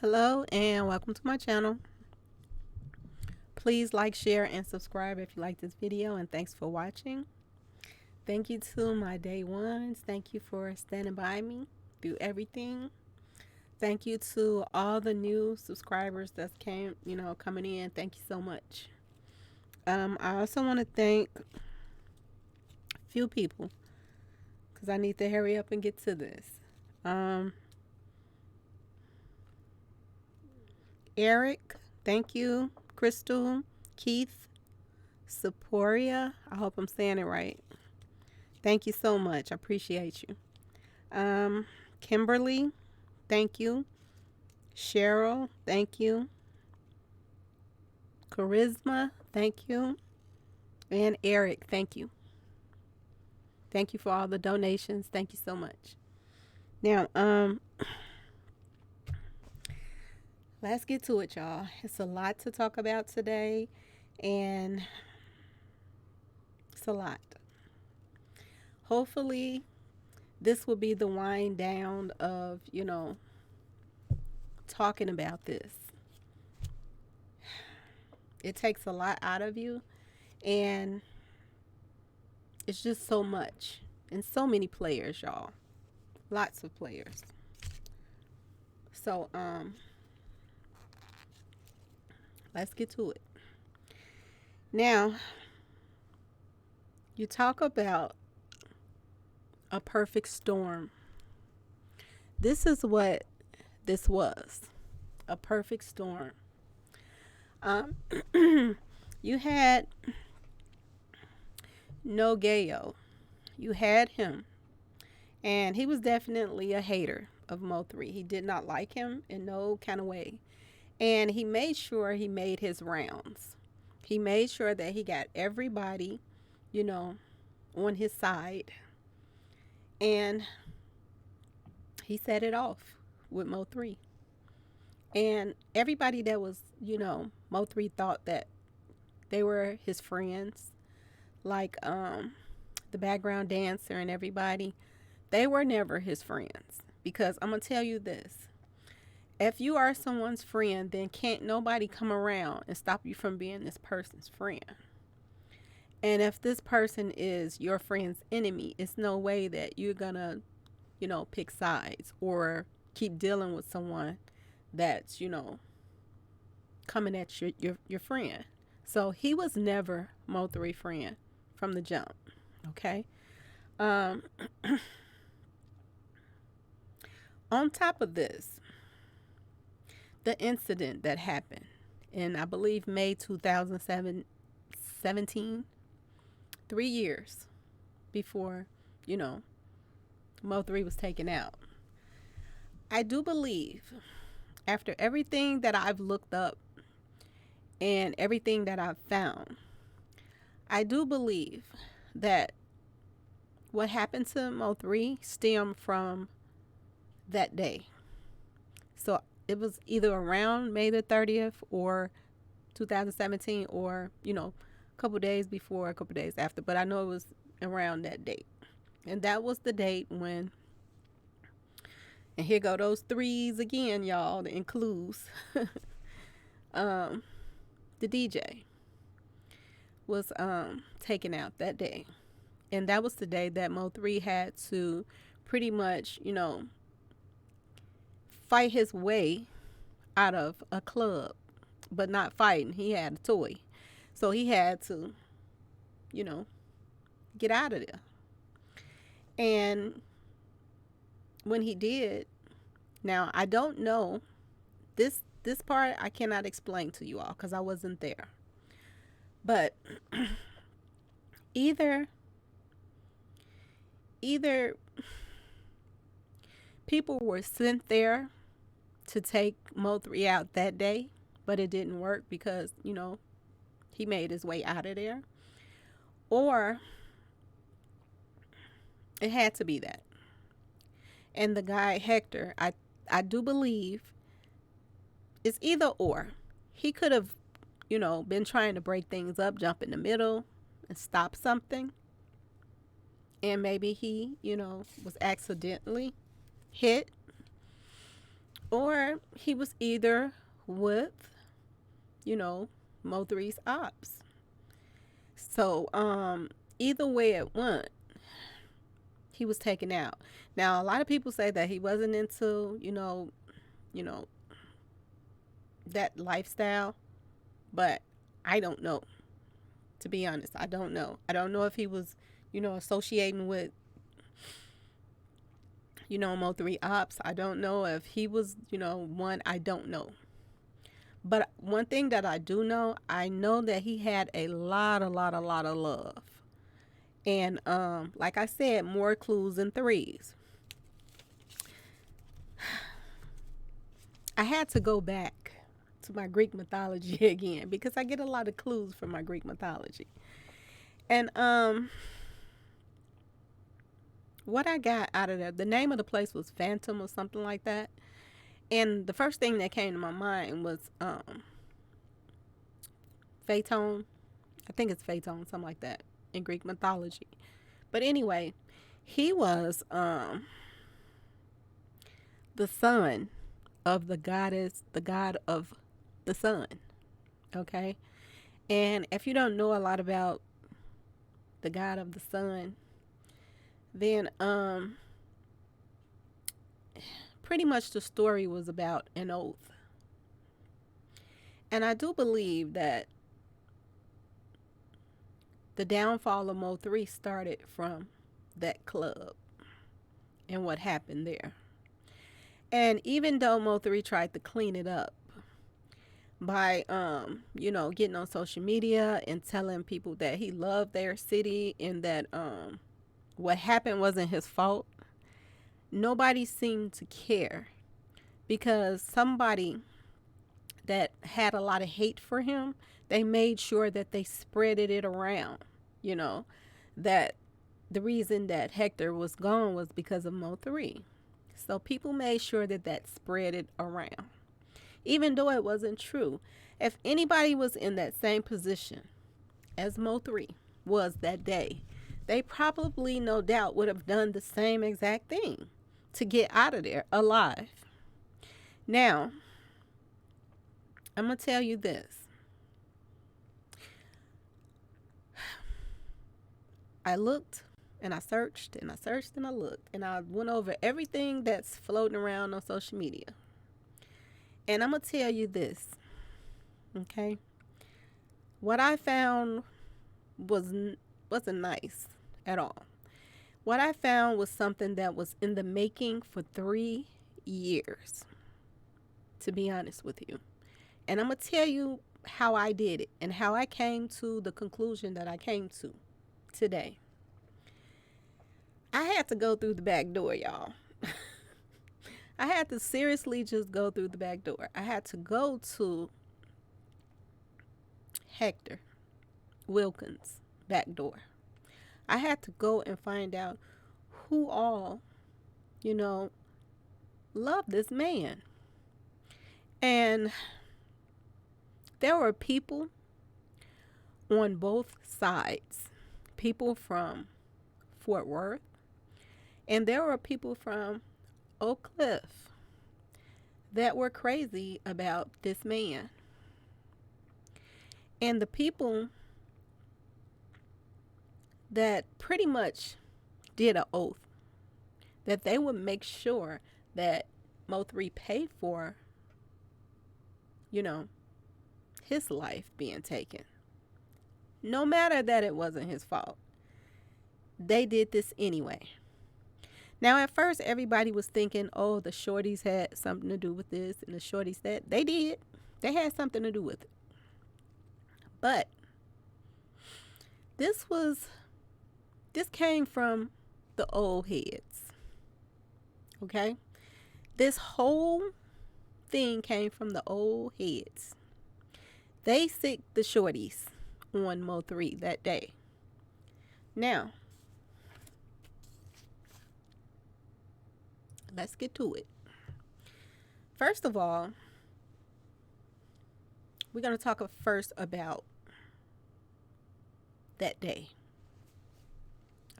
Hello and welcome to my channel. Please like, share, and subscribe if you like this video, and thanks for watching. Thank you to my day ones. Thank you for standing by me through everything. Thank you to all the new subscribers that came, coming in. Thank you so much. I also want to thank a few people because I need to hurry up and get to this. Eric, thank you. Crystal, Keith, Seporia, I hope I'm saying it right. Thank you so much. I appreciate you. Kimberly, thank you. Cheryl, thank you. Charisma, thank you. And Eric, thank you. Thank you for all the donations. Thank you so much. Now, let's get to it, y'all. It's a lot to talk about today, and it's a lot. Hopefully, this will be the wind down of, talking about this. It takes a lot out of you, and it's just so much. And so many players, y'all. Lots of players. So, let's get to it. Now, you talk about a perfect storm. This is what this was. A perfect storm. You had Nogayo. You had him. And he was definitely a hater of Mo3. He did not like him in no kind of way. And he made sure he made his rounds. He made sure that he got everybody, on his side. And he set it off with Mo3. And everybody that was, Mo3 thought that they were his friends, like the background dancer and everybody. They were never his friends, because I'm going to tell you this. If you are someone's friend, then can't nobody come around and stop you from being this person's friend. And if this person is your friend's enemy, it's no way that you're going to, pick sides or keep dealing with someone that's, coming at your friend. So he was never Mo3 friend from the jump. Okay. On top of this, the incident that happened in, I believe, May 2017, 3 years before, Mo3 was taken out. I do believe, after everything that I've looked up and everything that I've found, I do believe that what happened to Mo3 stemmed from that day. So it was either around May the 30th or 2017, or, a couple days before, a couple days after. But I know it was around that date. And that was the date when, and here go those threes again, y'all, the includes. The DJ was taken out that day. And that was the day that Mo3 had to pretty much, fight his way out of a club, but not fighting. He had a toy. So he had to, get out of there. And when he did, now I don't know, this part I cannot explain to you all because I wasn't there. But either people were sent there to take Mo3 out that day, but it didn't work because, he made his way out of there. Or it had to be that. And the guy, Hector, I do believe it's either or. He could have, been trying to break things up, jump in the middle and stop something. And maybe he, was accidentally hit. or he was either with, you know, Mo3's ops. So, either way it went, he was taken out. Now, a lot of people say that he wasn't into, you know, that lifestyle, but I don't know. To be honest, I don't know. I don't know if he was, associating with, Mo3 ops. I don't know if he was, one. I don't know. But one thing that I do know, I know that he had a lot of love. And like I said, more clues than threes. I had to go back to my Greek mythology again because I get a lot of clues from my Greek mythology. And what I got out of that, the name of the place was Phantom or something like that. And the first thing that came to my mind was Phaeton. I think it's Phaeton, something like that in Greek mythology. But anyway, he was the son of the goddess, the god of the sun. Okay. And if you don't know a lot about the god of the sun, then pretty much the story was about an oath. And I do believe that the downfall of Mo3 started from that club and what happened there. And even though Mo3 tried to clean it up by getting on social media and telling people that he loved their city and that what happened wasn't his fault, nobody seemed to care, because somebody that had a lot of hate for him, they made sure that they spreaded it around, that the reason that Hector was gone was because of Mo3. So people made sure that that spread it around, even though it wasn't true. If anybody was in that same position as Mo3 was that day, they probably, no doubt, would have done the same exact thing to get out of there alive. Now, I'm going to tell you this. I looked and I searched and I searched and I looked and I went over everything that's floating around on social media. And I'm going to tell you this, okay? What I found wasn't nice at all. What I found was something that was in the making for 3 years, to be honest with you. And I'm going to tell you how I did it and how I came to the conclusion that I came to today. I had to go through the back door, y'all. I had to seriously just go through the back door. I had to go to Hector Wilkins' back door. I had to go and find out who all, love this man. And there were people on both sides. People from Fort Worth, and there were people from Oak Cliff that were crazy about this man. And the people that pretty much did an oath that they would make sure that Mo3 paid for, his life being taken. No matter that it wasn't his fault. They did this anyway. Now, at first, everybody was thinking, oh, the shorties had something to do with this and the shorties that. They did. They had something to do with it. But this came from the old heads. Okay? This whole thing came from the old heads. They sicked the shorties on Mo3 that day. Now, let's get to it. First of all, we're going to talk first about that day.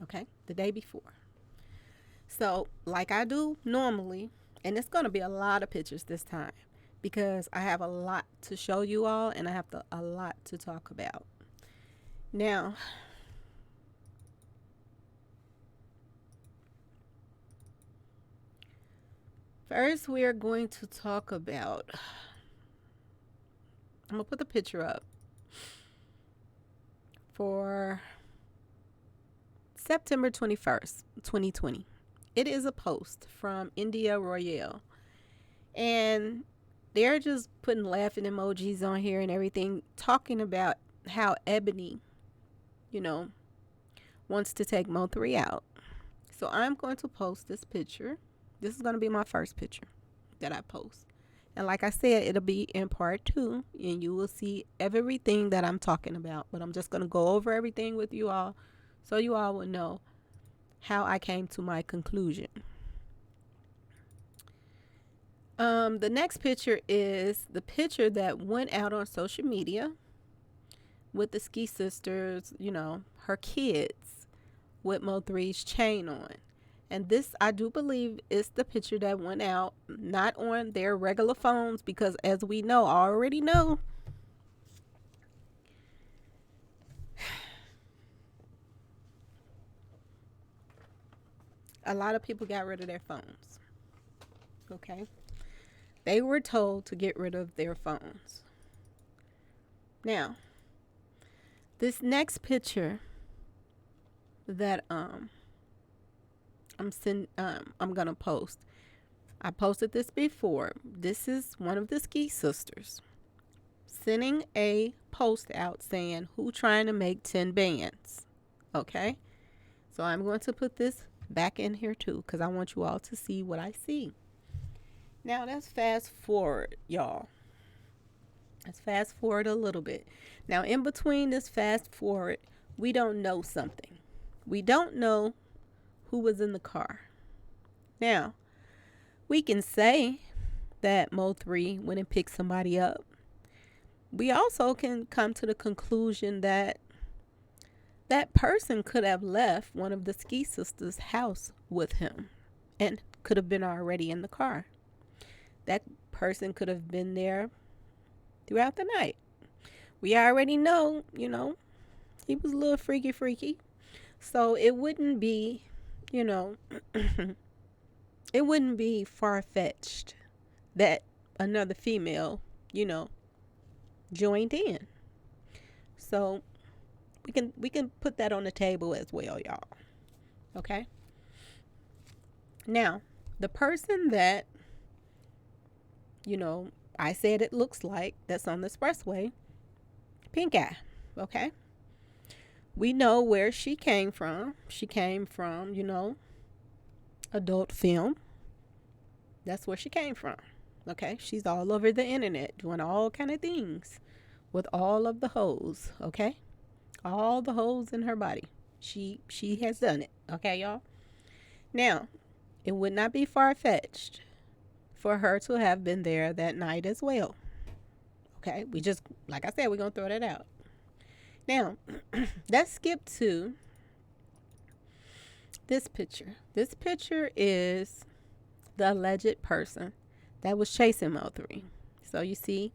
Okay? The day before. So, like I do normally, And it's going to be a lot of pictures this time because I have a lot to show you all and I have a lot to talk about. Now, first we are going to talk about, I'm going to put the picture up for September 21st, 2020. It is a post from India Royale. And they're just putting laughing emojis on here and everything, talking about how Ebony, you know, wants to take Mo3 out. So I'm going to post this picture. This is going to be my first picture that I post. And like I said, it'll be in part 2 and you will see everything that I'm talking about. But I'm just going to go over everything with you all so you all will know how I came to my conclusion. The next picture is the picture that went out on social media with the Ski Sisters, you know, her kids with Mo3's chain on. And this, I do believe, is the picture that went out, not on their regular phones, because as we know, already know, a lot of people got rid of their phones. Okay? They were told to get rid of their phones. Now, this next picture that I'm gonna post. I posted this before. This is one of the Ski Sisters sending a post out saying, "Who trying to make 10 bands?" Okay? So I'm going to put this back in here too because I want you all to see what I see. Now let's fast forward, y'all. Let's fast forward a little bit. Now, in between this fast forward, we don't know something. We don't know who was in the car. Now, we can say that Mo3 went and picked somebody up. We also can come to the conclusion that that person could have left one of the Ski Sisters' house with him and could have been already in the car. That person could have been there throughout the night. We already know, you know, he was a little freaky. So it wouldn't be, you know, it wouldn't be far-fetched that another female, you know, joined in. So we can put that on the table as well, y'all. Okay? Now, the person that, you know, I said it looks like that's on the expressway, Pink Eye. Okay? We know where she came from. She came from, you know, adult film. That's where she came from. Okay? She's all over the internet doing all kind of things with all of the hoes. Okay? All the holes in her body. She has done it. Okay, y'all? Now, it would not be far-fetched for her to have been there that night as well. Okay? We just, like I said, we're going to throw that out. Now, let's skip to this picture. This picture is the alleged person that was chasing Mo3. So you see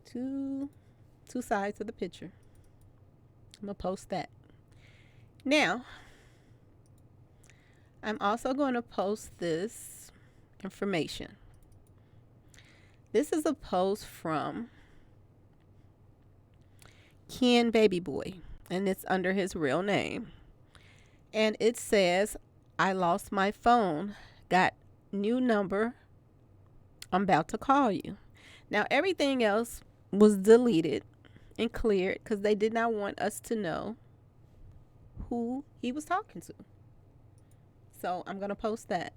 two sides of the picture. I'm going to post that. Now, I'm also going to post this information. This is a post from Ken Baby Boy, and it's under his real name. And it says, "I lost my phone. Got new number. I'm about to call you." Now, everything else was deleted and cleared because they did not want us to know who he was talking to. So I'm going to post that.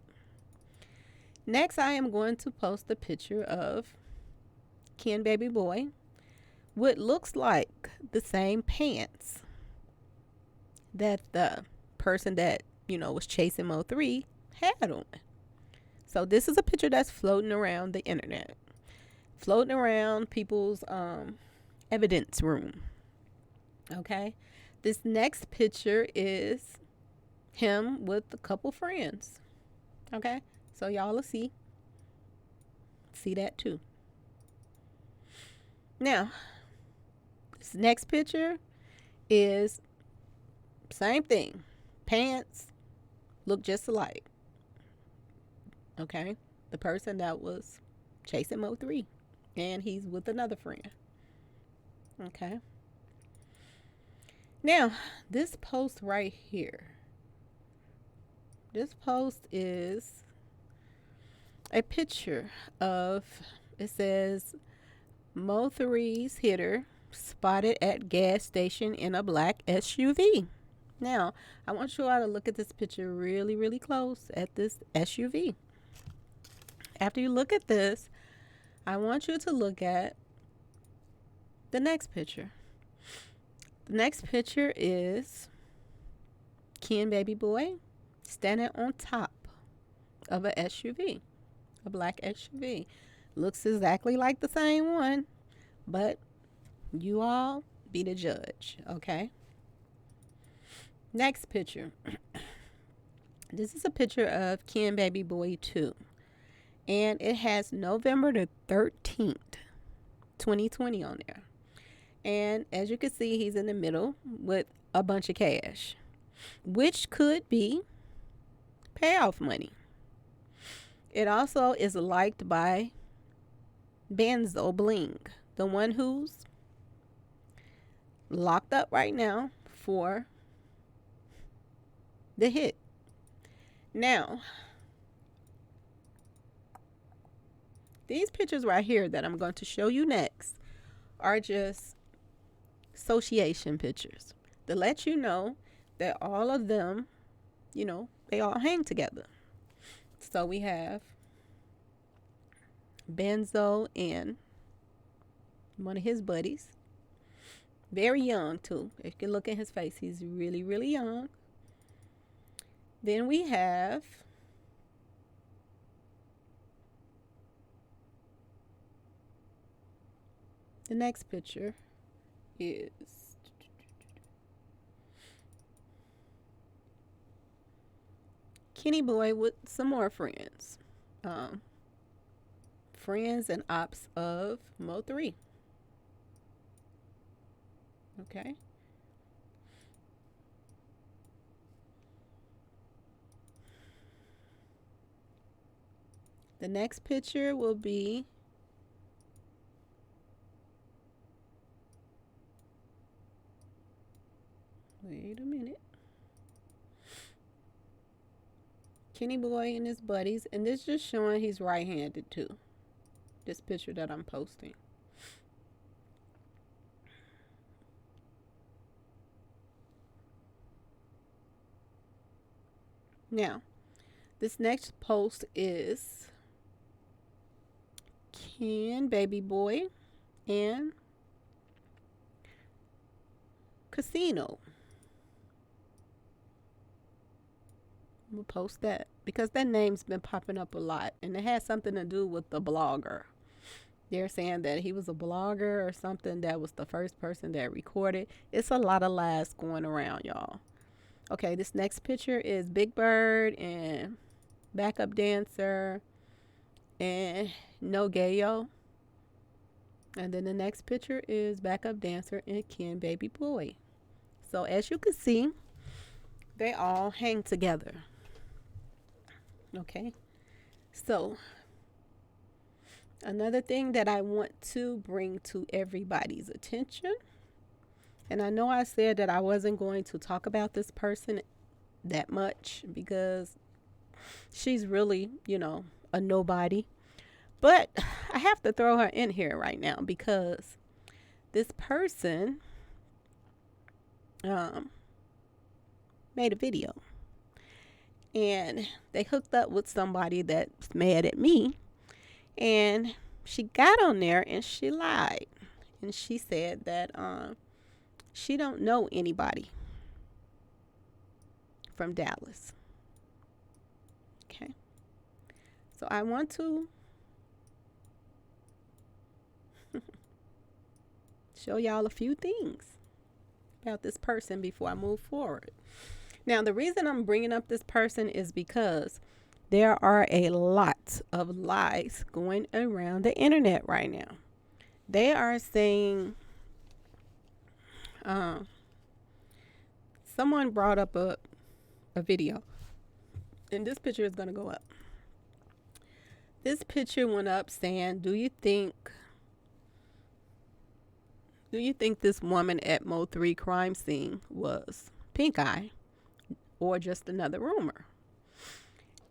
Next, I am going to post a picture of Ken Baby Boy what looks like the same pants that the person that, you know, was chasing Mo3 had on. So this is a picture that's floating around the internet, floating around people's evidence room. Okay, this next picture is him with a couple friends. Okay, so y'all will see See that too. Now, this next picture is same thing. Pants look just alike. Okay? The person that was chasing Mo3. And he's with another friend. Okay? Now, this post right here. This post is a picture of, it says, Mo3's hitter spotted at gas station in a black SUV. Now, I want you all to look at this picture really, really close at this SUV. After you look at this, I want you to look at the next picture. The next picture is Ken Baby Boy standing on top of a SUV, a black SUV. Looks exactly like the same one, but you all be the judge, okay? Next picture. This is a picture of Ken Baby Boy 2. And it has November the 13th, 2020 on there. And as you can see, he's in the middle with a bunch of cash, which could be payoff money. It also is liked by Benzo Bling, the one who's locked up right now for the hit. Now, these pictures right here that I'm going to show you next are just association pictures to let you know that all of them, you know, they all hang together. So we have Benzo and one of his buddies. Very young too. If you can look at his face, he's really, really young. Then we have the next picture is Kenny Boy with some more friends. Friends and ops of Mo3. Okay. The next picture will be wait a minute. Kenny Boy and his buddies, and this just showing he's right-handed too. This picture that I'm posting. Now, this next post is Ken Baby Boy and Casino. I'm gonna post that because that name's been popping up a lot, and it has something to do with the blogger. They're saying that he was a blogger or something, that was the first person that recorded. It's a lot of lies going around, y'all. Okay, this next picture is Big Bird and Backup Dancer and No Gayo. And then the next picture is Backup Dancer and Ken Baby Boy. So as you can see, they all hang together. Okay, so another thing that I want to bring to everybody's attention, and I know I said that I wasn't going to talk about this person that much because she's really, you know, a nobody, but I have to throw her in here right now because this person made a video. And they hooked up with somebody that's mad at me. And she got on there and she lied. And she said that she don't know anybody from Dallas. Okay. So I want to show y'all a few things about this person before I move forward. Now, the reason I'm bringing up this person is because There are a lot of lies going around the internet right now. They are saying, um, someone brought up a video, and this picture is going to go up. This picture went up saying, do you think this woman at Mo3 crime scene was Pink Eye or just another rumor?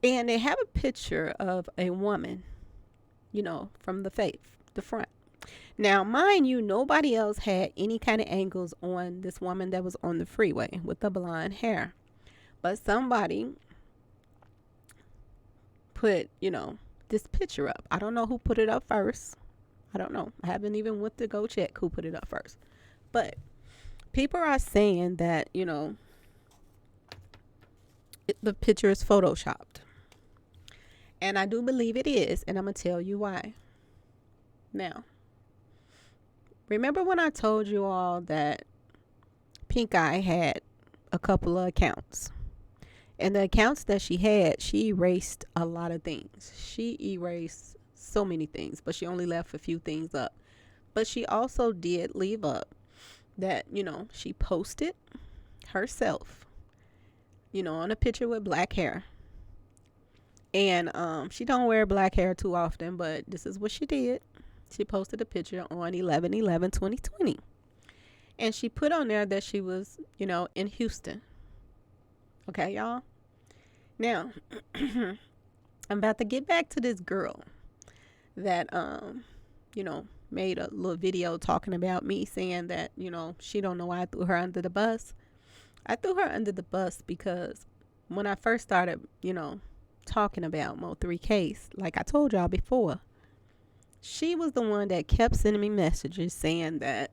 And they have a picture of a woman, from the front. Now, mind you, nobody else had any kind of angles on this woman that was on the freeway with the blonde hair. But somebody put, this picture up. I don't know who put it up first. I don't know. I haven't even went to go check who put it up first. But people are saying that, the picture is photoshopped. And I do believe it is. And I'm going to tell you why. Now, remember when I told you all that Pink Eye had a couple of accounts? And the accounts that she had, she erased a lot of things. She erased so many things, but she only left a few things up. But she also did leave up that, she posted herself, on a picture with black hair. And she don't wear black hair too often, but this is what she did. She posted a picture on 11/11/2020. And she put on there that she was, in Houston. Okay, y'all? Now, I'm about to get back to this girl that, made a little video talking about me, saying that, she don't know why I threw her under the bus. I threw her under the bus because when I first started, talking about Mo3 case, like I told y'all before, she was the one that kept sending me messages saying that,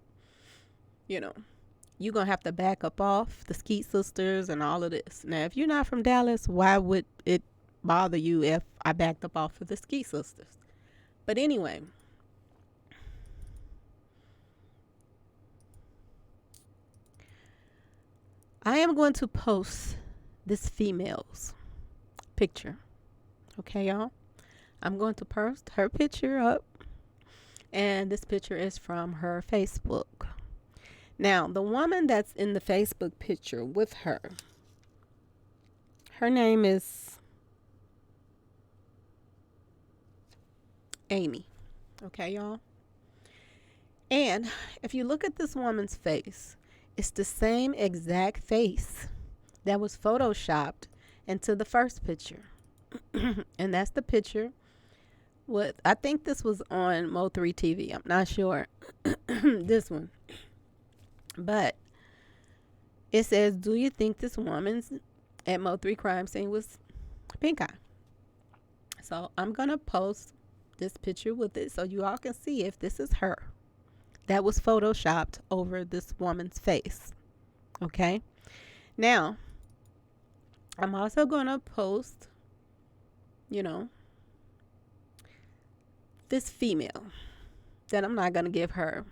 you're going to have to back up off the Skeet Sisters and all of this. Now, if you're not from Dallas, why would it bother you if I backed up off of the Skeet Sisters? But anyway, I am going to post this female's picture. Okay, y'all? I'm going to post her picture up. And this picture is from her Facebook. Now, the woman that's in the Facebook picture with her name is Amy. Okay, y'all? And if you look at this woman's face, it's the same exact face that was photoshopped into the first picture. And that's the picture with, I think this was on Mo3 TV. I'm not sure. This one. But it says, do you think this woman's at Mo3 crime scene was Pink Eye? So I'm going to post this picture with it so you all can see if this is her. That was photoshopped over this woman's face. Okay? Now, I'm also going to post, this female that I'm not going to give her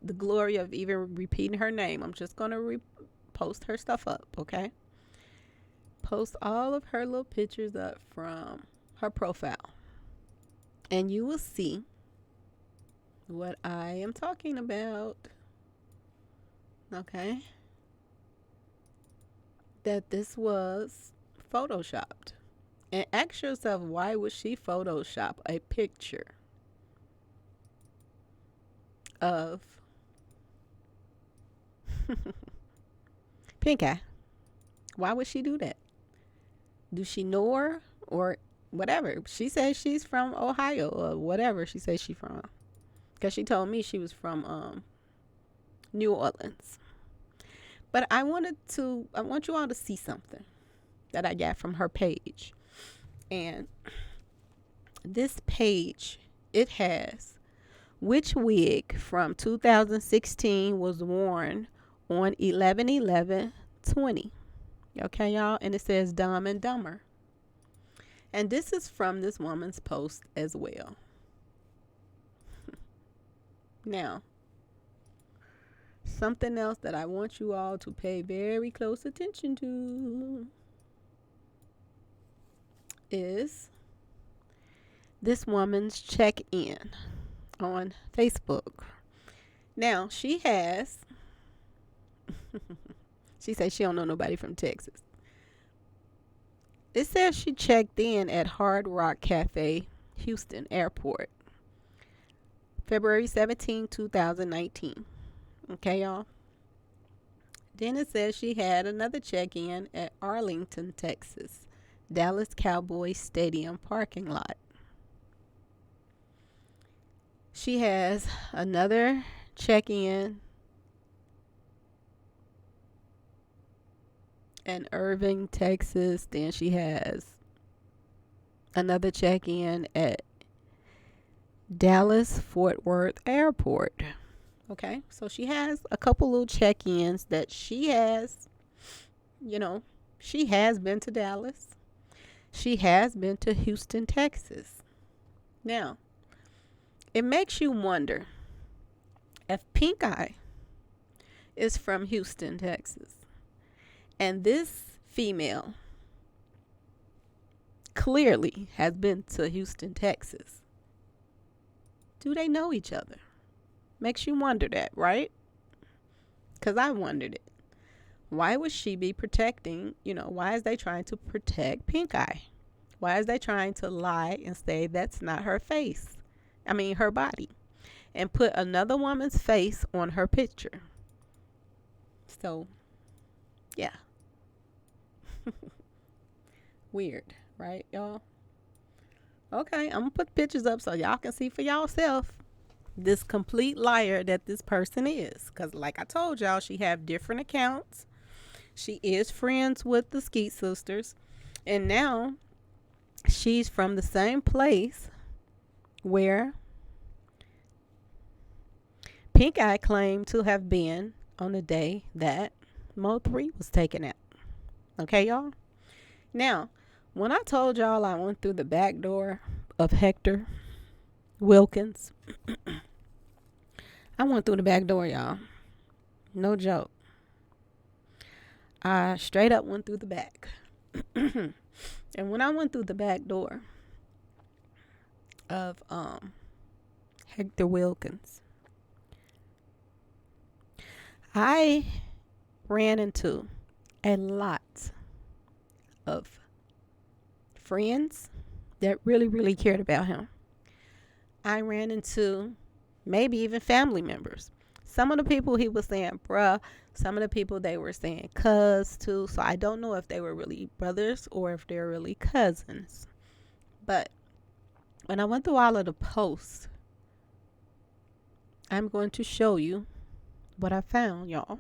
the glory of even repeating her name. I'm just going to post her stuff up, okay? Post all of her little pictures up from her profile. And you will see what I am talking about. Okay? That this was photoshopped. And ask yourself, why would she Photoshop a picture of Pink Eye? Why would she do that? Do she know her or whatever? She says she's from Ohio or whatever she says she's from. Because she told me she was from New Orleans. But I want you all to see something that I got from her page. And this page, it has which wig from 2016 was worn on 11/11/20. Okay, y'all? And it says Dumb and Dumber. And this is from this woman's post as well. Now, something else that I want you all to pay very close attention to. is this woman's check-in on Facebook. Now, she has, she says she don't know nobody from Texas. It says she checked in at Hard Rock Cafe, Houston Airport, February 17, 2019. Okay, y'all. Then it says she had another check-in at Arlington, Texas, Dallas Cowboys Stadium parking lot. She has another check-in in Irving, Texas. Then she has another check-in at Dallas Fort Worth Airport. Okay, so she has a couple little check-ins that she has, she has been to Dallas. She has been to Houston, Texas. Now, it makes you wonder if Pink Eye is from Houston, Texas, and this female clearly has been to Houston, Texas. Do they know each other? Makes you wonder that, right? Because I wondered it. Why would she be protecting, why is they trying to protect Pink Eye? Why is they trying to lie and say that's not her face? Her body. And put another woman's face on her picture. So, yeah. Weird, right, y'all? Okay, I'm going to put pictures up so y'all can see for yourself this complete liar that this person is. Because like I told y'all, she have different accounts. She is friends with the Skeet sisters. And now she's from the same place where Pink Eye claimed to have been on the day that Mo3 was taken out. Okay, y'all? Now, when I told y'all I went through the back door of Hector Wilkins, I went through the back door, y'all. No joke. I straight up went through the back. And when I went through the back door of Hector Wilkins, I ran into a lot of friends that really, really cared about him. I ran into maybe even family members. Some of the people he was saying bruh, some of the people they were saying cuz to. So I don't know if they were really brothers or if they're really cousins. But when I went through all of the posts, I'm going to show you what I found, y'all.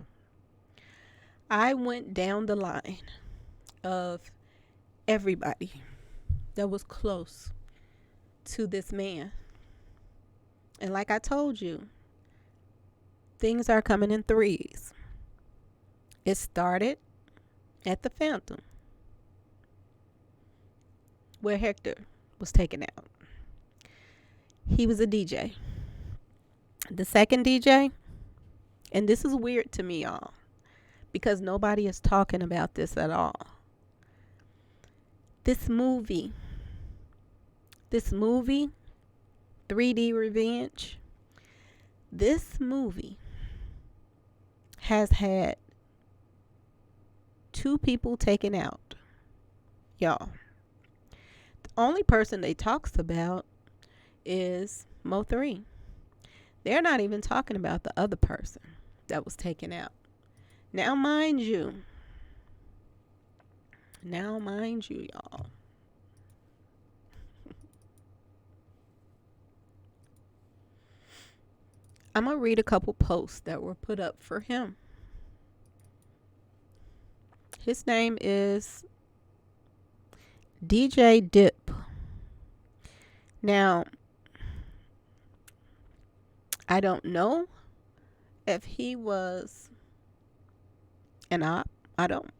I went down the line of everybody that was close to this man. And like I told you, things are coming in threes. It started at the Phantom, where Hector was taken out. He was a DJ. The second DJ, and this is weird to me, y'all, because nobody is talking about this at all. This movie, 3D Revenge, this movie has had 2 people taken out. Y'all, the only person they talks about is Mo3. They're not even talking about the other person that was taken out. Now, mind you, y'all, I'm going to read a couple posts that were put up for him. His name is DJ Dip. Now, I don't know if he was an op. I don't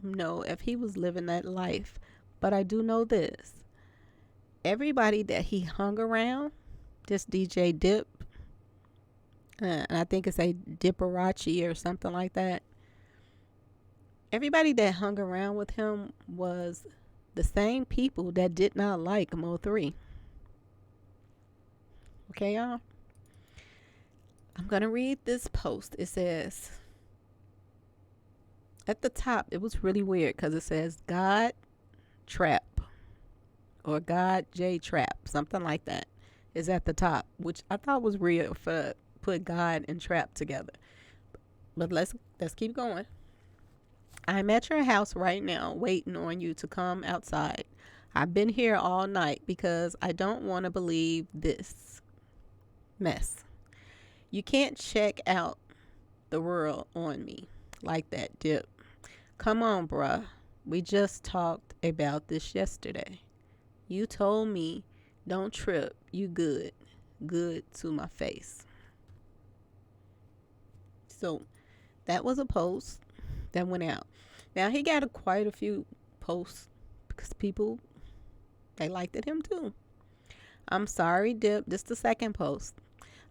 know if he was living that life. But I do know this. Everybody that he hung around, this DJ Dip, and I think it's a Diparachi or something like that, Everybody that hung around with him was the same people that did not like Mo3. Okay, y'all? I'm going to read this post. It says, at the top, it was really weird because it says God Trap or God J Trap, something like that, is at the top, which I thought was weird for put God and trap together. But let's keep going. I'm at your house right now waiting on you to come outside. I've been here all night because I don't want to believe this mess. You can't check out the world on me like that, Dip. Come on, bruh. We just talked about this yesterday. You told me don't trip. You good. Good to my face. So that was a post that went out. Now he got quite a few posts because people, they liked it him too. I'm sorry, Dip. This is the second post.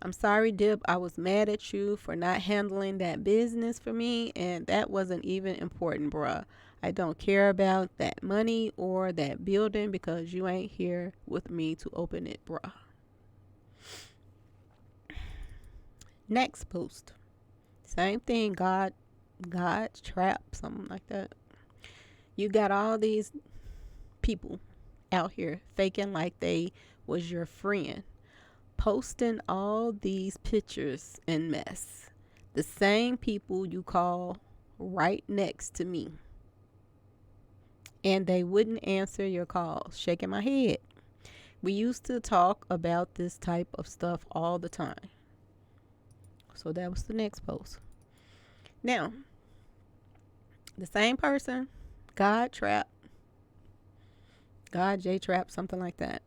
I'm sorry, Dip. I was mad at you for not handling that business for me, and that wasn't even important, bruh. I don't care about that money or that building because you ain't here with me to open it, bruh. Next post. Same thing, God's trap, something like that. You got all these people out here faking like they was your friend, posting all these pictures and mess. The same people you call right next to me. And they wouldn't answer your calls. Shaking my head. We used to talk about this type of stuff all the time. So that was the next post. Now, the same person, God Trap, God J Trap, something like that.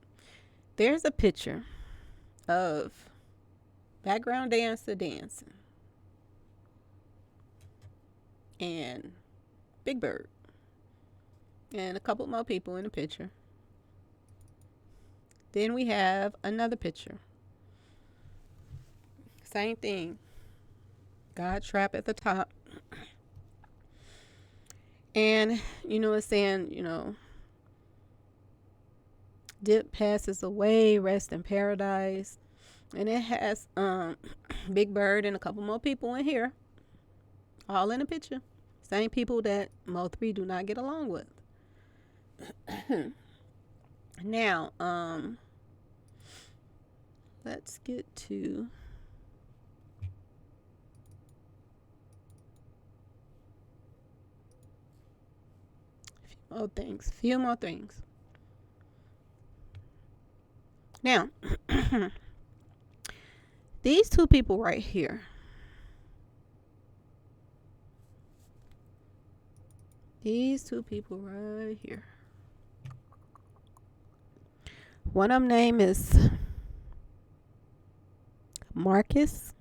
There's a picture of background dancer dancing and Big Bird and a couple more people in the picture. Then we have another picture. Same thing. God Trap at the top. And, it's saying, Dip passes away, rest in paradise. And it has Big Bird and a couple more people in here. All in the picture. Same people that Mo3 do not get along with. Now, let's get to few more things. Now, these two people right here. These two people right here. One of them name is Marcus.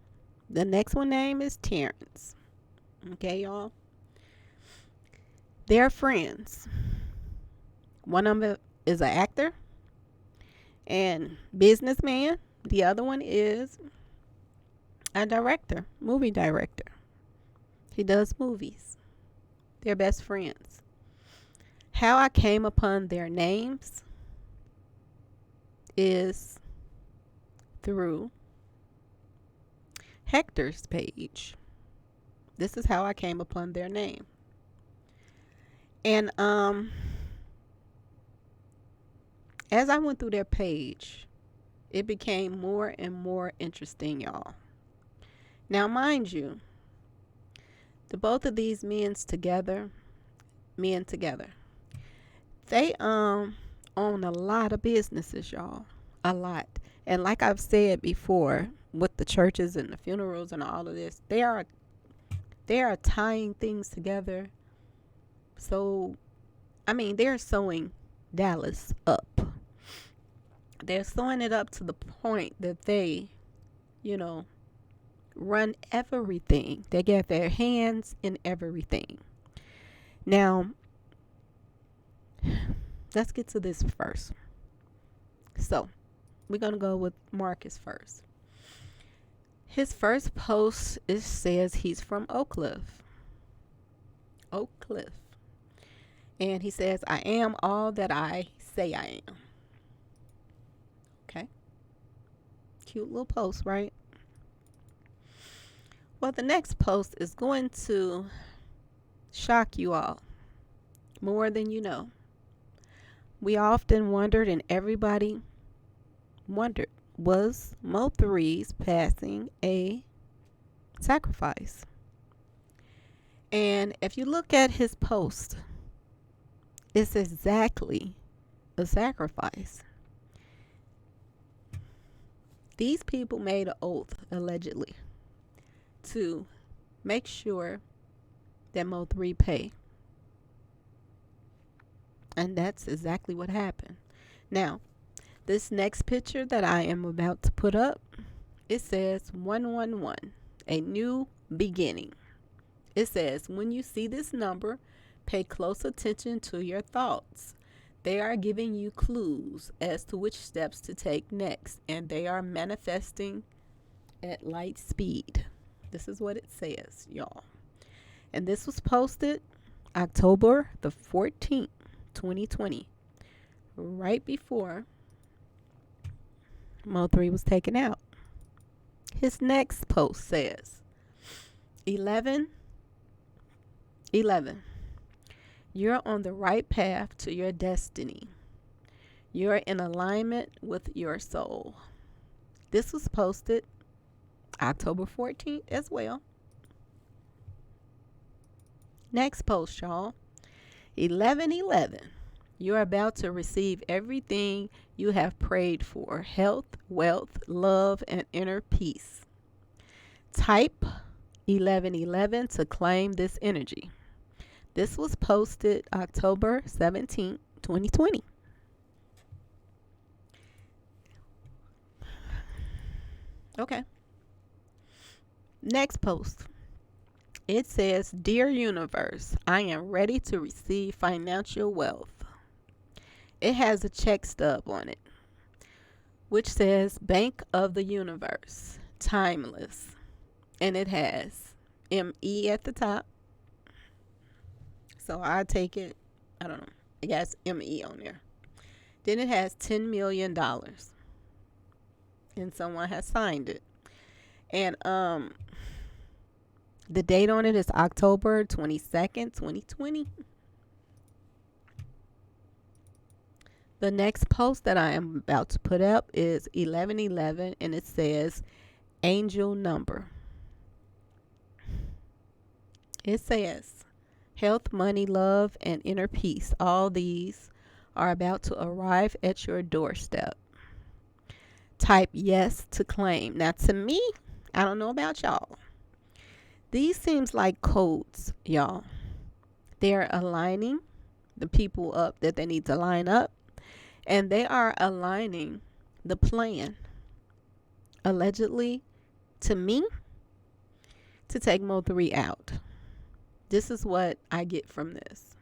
The next one name is Terrence. Okay, y'all. They're friends. One of them is an actor and businessman. The other one is a director, movie director. He does movies. They're best friends. How I came upon their names is through Hector's page. This is how I came upon their name. And as I went through their page, it became more and more interesting, y'all. Now, mind you, the both of these men together, they own a lot of businesses, y'all. A lot. And like I've said before, with the churches and the funerals and all of this, they are tying things together. So, they're sewing Dallas up. They're sewing it up to the point that they, run everything. They get their hands in everything. Now, let's get to this first. So, we're going to go with Marcus first. His first post says he's from Oak Cliff. Oak Cliff. And he says, I am all that I say I am. Okay. Cute little post, right? Well, the next post is going to shock you all more than you know. We often wondered, and everybody wondered, was Mo3's passing a sacrifice? And if you look at his post, it's exactly a sacrifice. These people made an oath, allegedly, to make sure that Mo3 pay. And that's exactly what happened. Now, this next picture that I am about to put up, it says 111, a new beginning. It says, when you see this number, pay close attention to your thoughts. They are giving you clues as to which steps to take next, and they are manifesting at light speed. This is what it says, y'all. And this was posted October the 14th, 2020, right before Mo3 was taken out. His next post says, 11. You're on the right path to your destiny. You're in alignment with your soul. This was posted October 14th as well. Next post, y'all. 11. You're about to receive everything you have prayed for: health, wealth, love, and inner peace. Type 11 to claim this energy. This was posted October 17th, 2020. Okay. Next post. It says, Dear Universe, I am ready to receive financial wealth. It has a check stub on it, which says Bank of the Universe, Timeless. And it has ME at the top. So I take it, I don't know, it has ME on there. Then it has $10 million. And someone has signed it. And the date on it is October 22nd, 2020. The next post that I am about to put up is 11, and it says angel number. It says health, money, love, and inner peace. All these are about to arrive at your doorstep. Type yes to claim. Now, to me, I don't know about y'all, these seems like codes, y'all. They're aligning the people up that they need to line up, and they are aligning the plan, allegedly, to me, to take Mo3 out. This is what I get from this.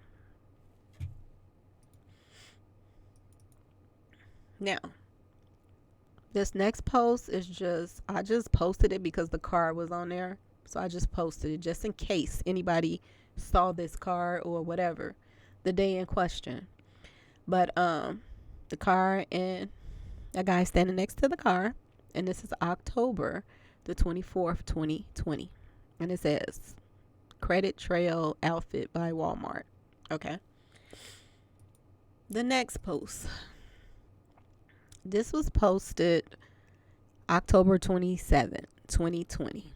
Now, this next post is I just posted it because the card was on there. So I just posted it just in case anybody saw this card or whatever the day in question. But the car and a guy standing next to the car, and this is October the 24th, 2020. And it says Credit Trail Outfit by Walmart. Okay. The next post. This was posted October 27th, 2020.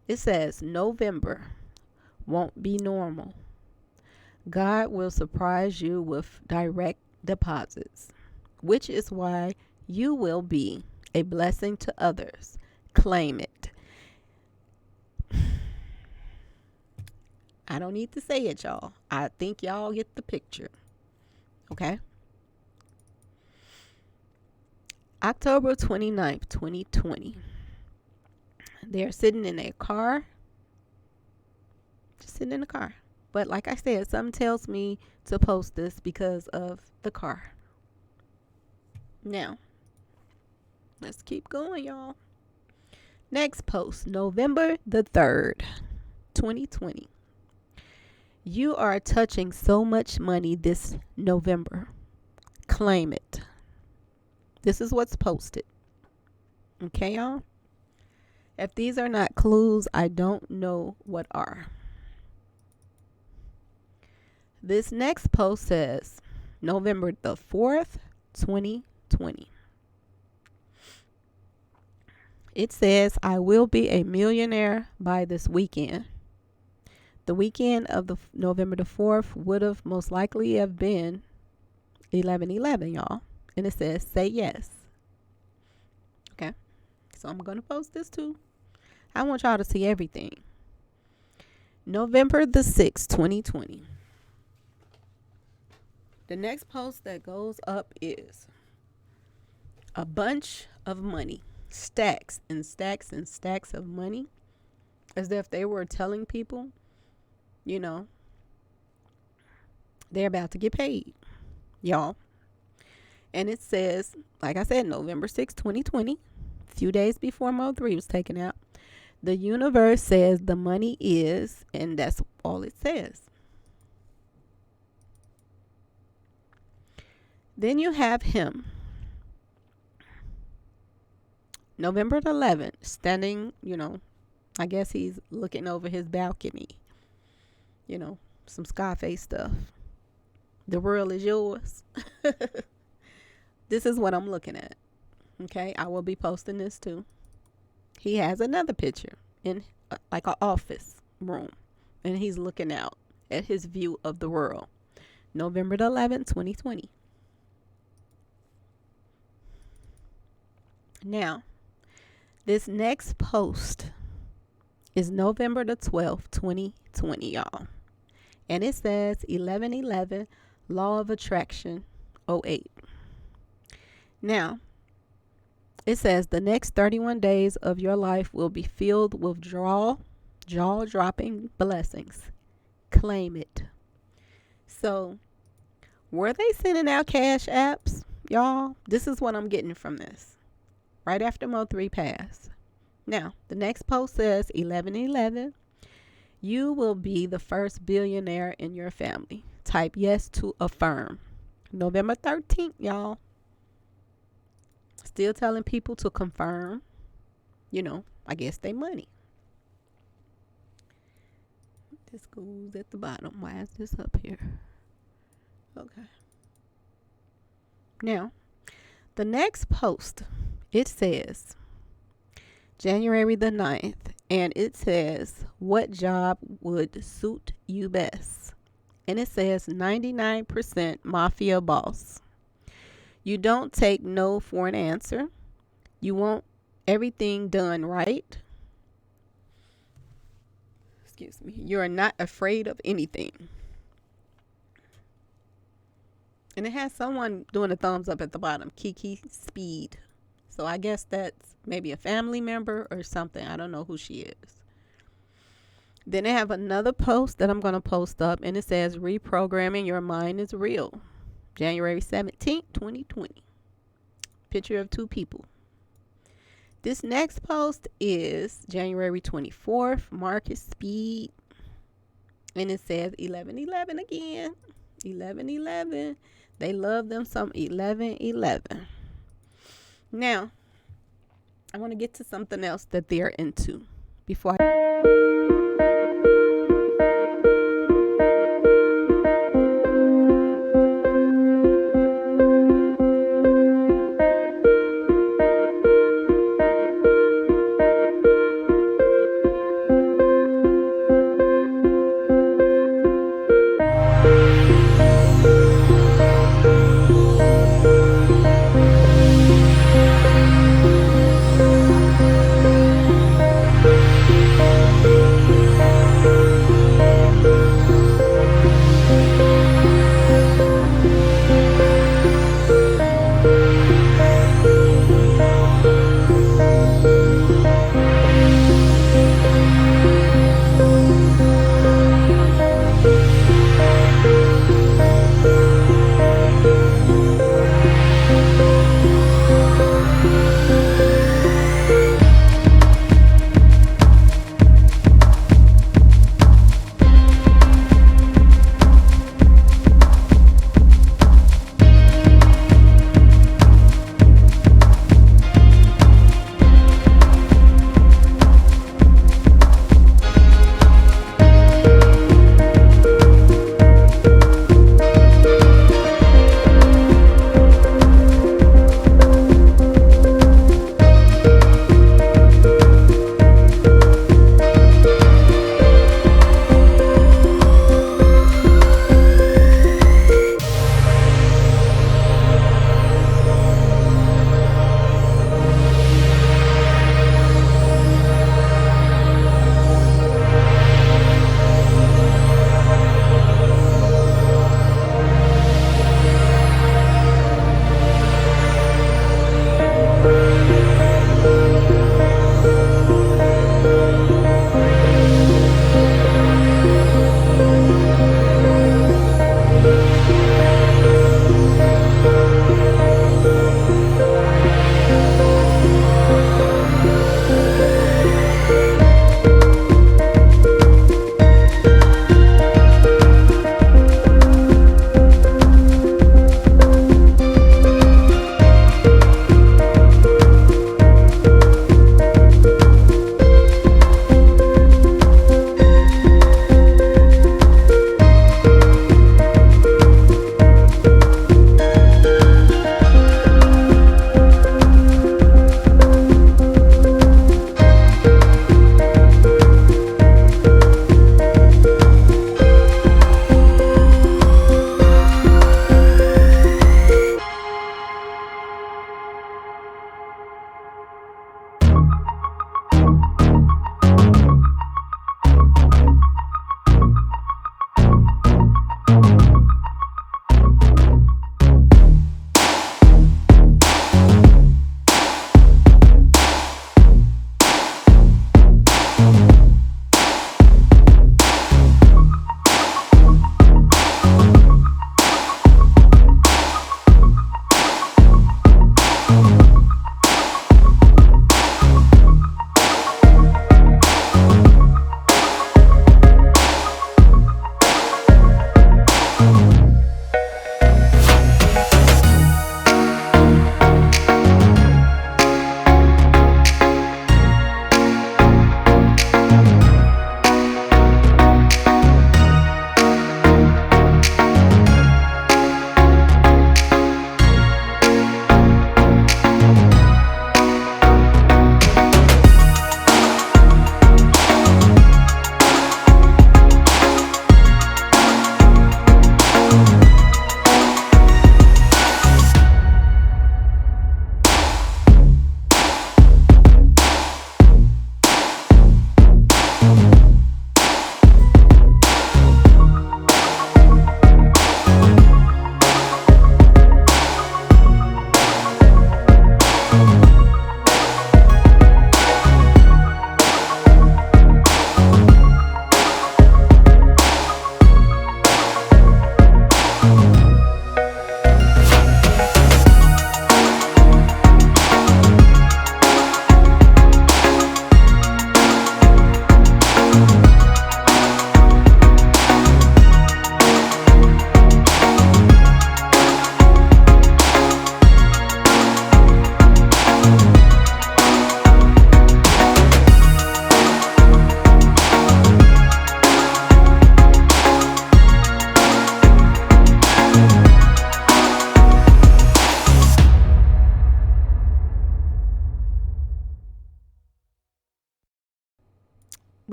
It says November won't be normal. God will surprise you with direct deposits, which is why you will be a blessing to others. Claim it. I don't need to say it, y'all. I think y'all get the picture. Okay? October 29th, 2020. They're sitting in a car. Just sitting in the car. But like I said, something tells me to post this because of the car. Now, let's keep going, y'all. Next post, November the 3rd, 2020. You are touching so much money this November. Claim it. This is what's posted. Okay, y'all? If these are not clues, I don't know what are. This next post says November the 4th, 2020. It says, I will be a millionaire by this weekend. The weekend of the November the 4th would have most likely have been 11/11, y'all. And it says, say yes. Okay. So I'm going to post this too. I want y'all to see everything. November the 6th, 2020. The next post that goes up is a bunch of money. Stacks and stacks and stacks of money. As if they were telling people, you know, they're about to get paid, y'all. And it says, like I said, November 6, 2020, a few days before Mo3 was taken out. The universe says the money is, and that's all it says. Then you have him. November the 11th, standing, I guess he's looking over his balcony. Some Scarface stuff. The world is yours. This is what I'm looking at. Okay, I will be posting this too. He has another picture in like an office room, and he's looking out at his view of the world. November the 11th, 2020. Now, this next post is November the 12th, 2020, y'all. And it says 11/11, Law of Attraction, 08. Now, it says the next 31 days of your life will be filled with jaw-dropping blessings. Claim it. So, were they sending out cash apps, y'all? This is what I'm getting from this. Right after Mo3 passed. Now, the next post says 11/11. You will be the first billionaire in your family. Type yes to affirm. November 13th, y'all. Still telling people to confirm, I guess they money. This goes at the bottom. Why is this up here? Okay. Now, the next post, it says January the 9th, and it says, what job would suit you best? And it says 99% mafia boss. You don't take no for an answer. You want everything done right. Excuse me. You're not afraid of anything. And it has someone doing a thumbs up at the bottom. Kiki Speed. So I guess that's maybe a family member or something. I don't know who she is. Then they have another post that I'm going to post up. And it says, reprogramming your mind is real. January 17th, 2020. Picture of two people. This next post is January 24th, Market Speed. And it says 11/11 again. 11/11. They love them some 11/11. Now, I want to get to something else that they're into before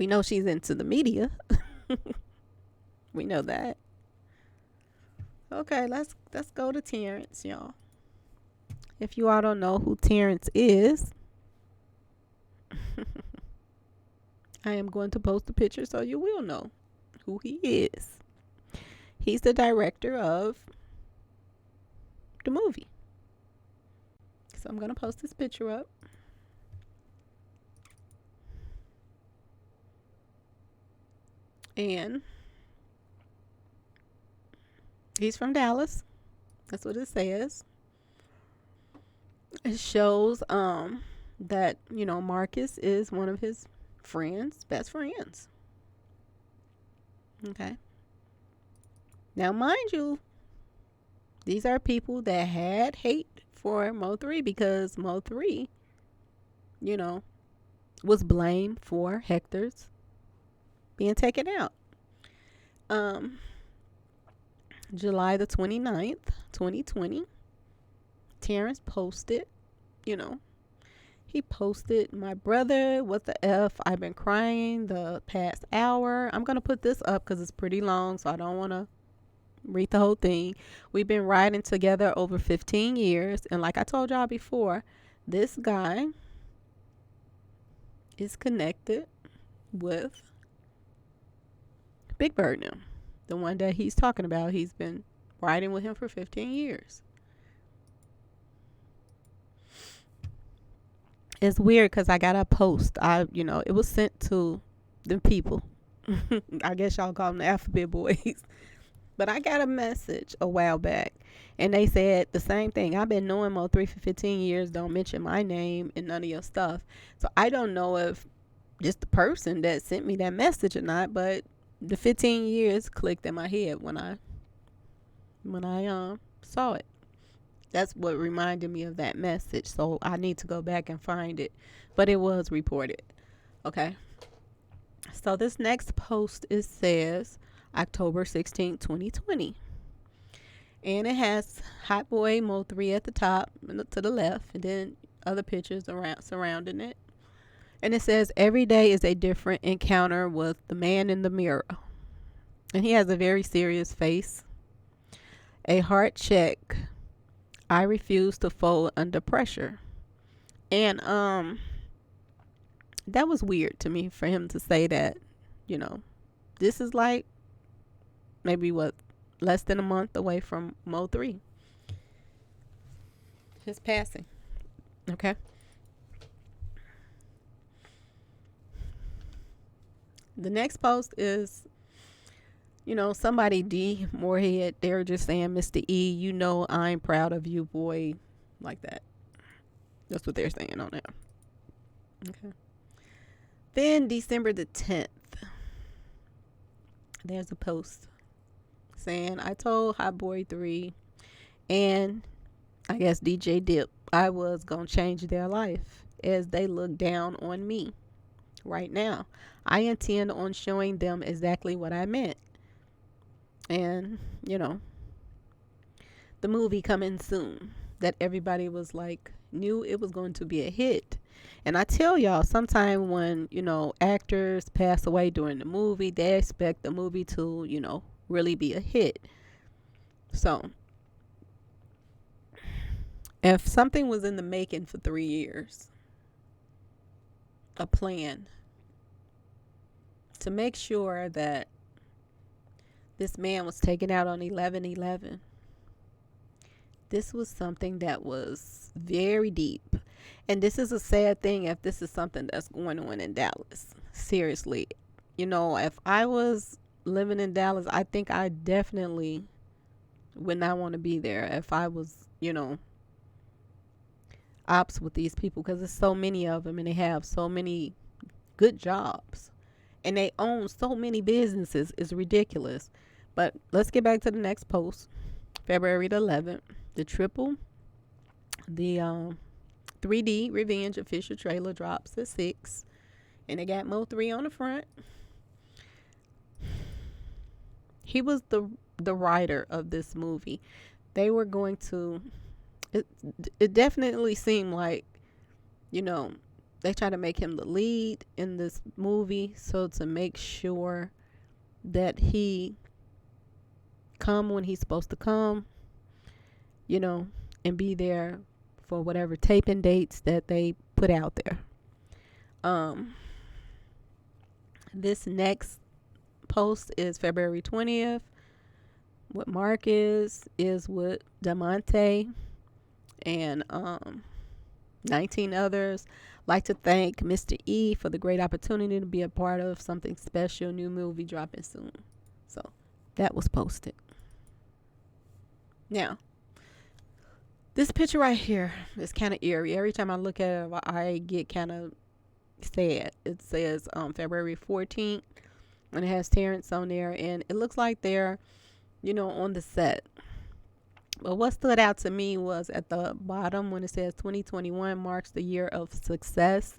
We know she's into the media. We know that. Okay, let's go to Terrence, y'all. If you all don't know who Terrence is, I am going to post a picture so you will know who he is. He's the director of the movie. So I'm going to post this picture up. And he's from Dallas. That's what it says. It shows that, Marcus is one of his friends, best friends. Okay. Now, mind you, these are people that had hate for Mo3 because Mo3, was blamed for Hector's being taken out. July the 29th, 2020, Terrence posted, he posted, "My brother, what the F? I've been crying the past hour." I'm going to put this up because it's pretty long, so I don't want to read the whole thing. "We've been riding together over 15 years. And like I told y'all before, this guy is connected with Big Bird now. The one that he's talking about. He's been riding with him for 15 years. It's weird because I got a post. It was sent to the people. I guess y'all call them the alphabet boys. But I got a message a while back, and they said the same thing. "I've been knowing Mo3 for 15 years. Don't mention my name in none of your stuff." So I don't know if just the person that sent me that message or not, but the 15 years clicked in my head when I saw it. That's what reminded me of that message. So I need to go back and find it. But it was reported. Okay. So this next post, it says October 16th, 2020. And it has Hot Boy Mo3 at the top to the left, and then other pictures surrounding it. And it says, "Every day is a different encounter with the man in the mirror." And he has a very serious face. "A heart check. I refuse to fold under pressure." And that was weird to me for him to say that. This is like maybe less than a month away from Mo3, his passing. Okay. The next post is, somebody D Moorhead. They're just saying, "Mr. E, I'm proud of you, boy," like that. That's what they're saying on there. Okay. Then December the 10th, there's a post saying, "I told Hot Boy 3 and I guess DJ Dip I was going to change their life as they look down on me right now. I intend on showing them exactly what I meant." And, the movie coming soon that everybody was like, knew it was going to be a hit. And I tell y'all, sometime when, actors pass away during the movie, they expect the movie to, really be a hit. So if something was in the making for 3 years, a plan to make sure that this man was taken out on 11/11, this was something that was very deep. And this is a sad thing if this is something that's going on in Dallas. Seriously. If I was living in Dallas, I think I definitely would not want to be there if I was, ops with these people, because there's so many of them and they have so many good jobs and they own so many businesses. It's ridiculous. But let's get back to the next post. February the 11th, the 3D Revenge official trailer drops at 6, and they got Mo3 on the front. He was the writer of this movie. They were going to. It definitely seemed like, they try to make him the lead in this movie, so to make sure that he come when he's supposed to come, you know, and be there for whatever taping dates that they put out there. This next post is February 20th. What Mark is with Demonte and 19 others. Like to thank Mr. E for the great opportunity to be a part of something special. New movie dropping soon. So that was posted. Now, this picture right here is kind of eerie. Every time I look at it, I get kind of sad. It says February 14th, and it has Terrence on there, and it looks like they're, on the set. But what stood out to me was at the bottom when it says 2021 marks the year of success,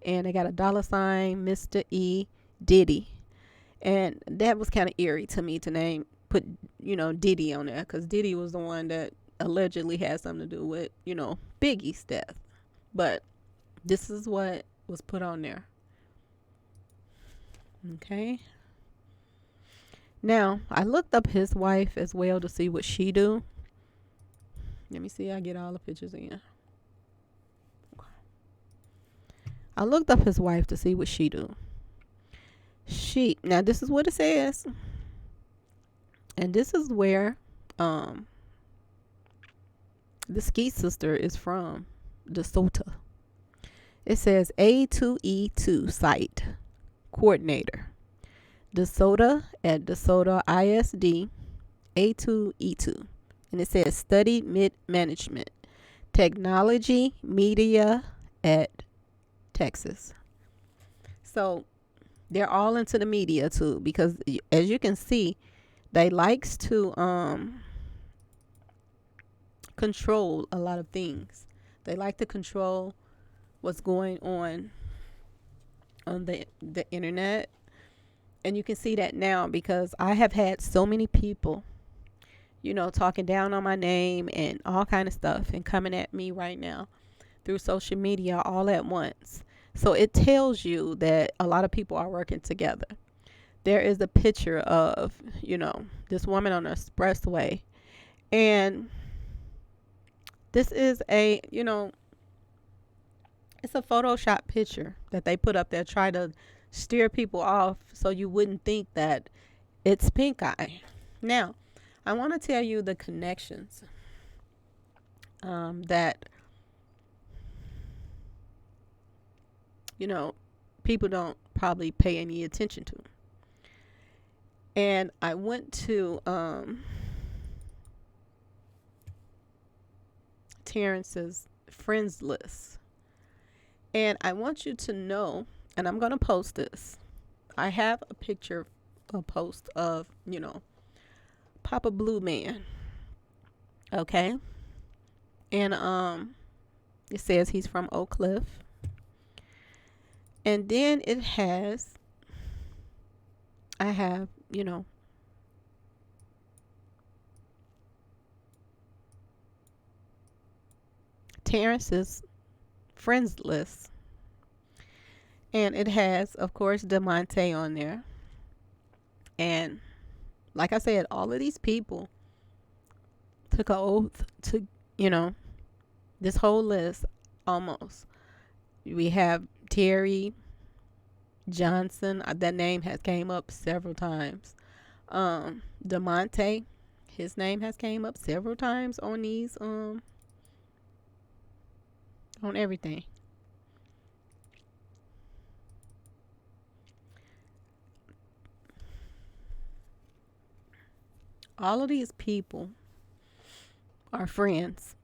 and they got a $sign, Mr. E, Diddy. And that was kind of eerie to me to put Diddy on there, because Diddy was the one that allegedly had something to do with, Biggie's death. But this is what was put on there. Okay. Now, I looked up his wife as well to see what she do. Let me see. I get all the pictures in. I looked up his wife to see what she do. Now this is what it says. And this is where the Ski sister is from, DeSoto. It says A2E2 site coordinator. DeSoto at DeSoto ISD A2E2. And it says study management, technology, media at Texas. So they're all into the media too, because as you can see, they likes to control a lot of things. They like to control what's going on the internet. And you can see that now, because I have had so many people, talking down on my name and all kind of stuff and coming at me right now through social media all at once. So it tells you that a lot of people are working together. There is a picture of, this woman on the expressway. And this is it's a Photoshop picture that they put up there, try to steer people off so you wouldn't think that it's pink eye. Now, I want to tell you the connections that people don't probably pay any attention to. And I went to Terrence's friends list. And I want you to know, and I'm going to post this. I have a post of, Papa Blue Man. Okay. And it says he's from Oak Cliff. And then I have, Terrence's friends list. And it has, of course, Demonte on there. And like I said, all of these people took an oath to, this whole list almost. We have Terry Johnson. That name has came up several times. Demonte, his name has came up several times on these, on everything. All of these people are friends.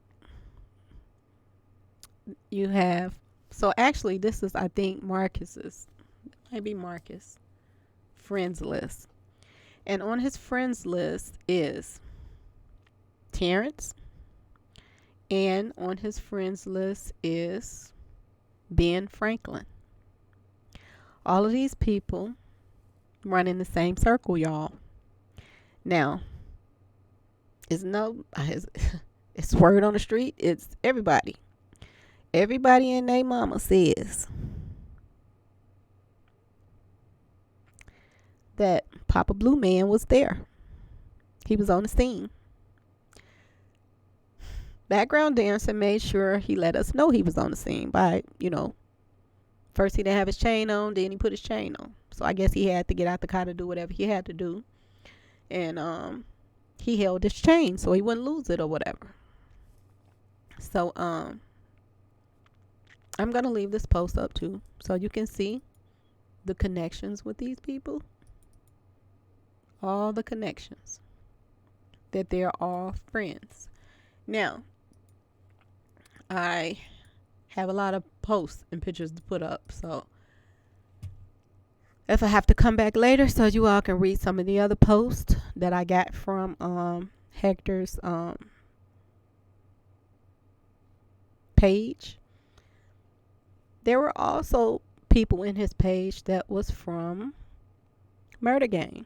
You have, so actually this is, I think, Marcus's, maybe Marcus, friends list. And on his friends list is Terrence. And on his friends list is Ben Franklin. All of these people run in the same circle, y'all. Now, it's word on the street. It's everybody. Everybody and their mama says that Papa Blue Man was there. He was on the scene. Background dancer made sure he let us know he was on the scene by, first he didn't have his chain on, then he put his chain on. So I guess he had to get out the car to do whatever he had to do. And he held his chain so he wouldn't lose it or whatever. So I'm going to leave this post up too so you can see the connections with these people. All the connections. That they're all friends. Now, I have a lot of posts and pictures to put up, so if I have to come back later so you all can read some of the other posts that I got from Hector's page. There were also people in his page that was from Murder Gang.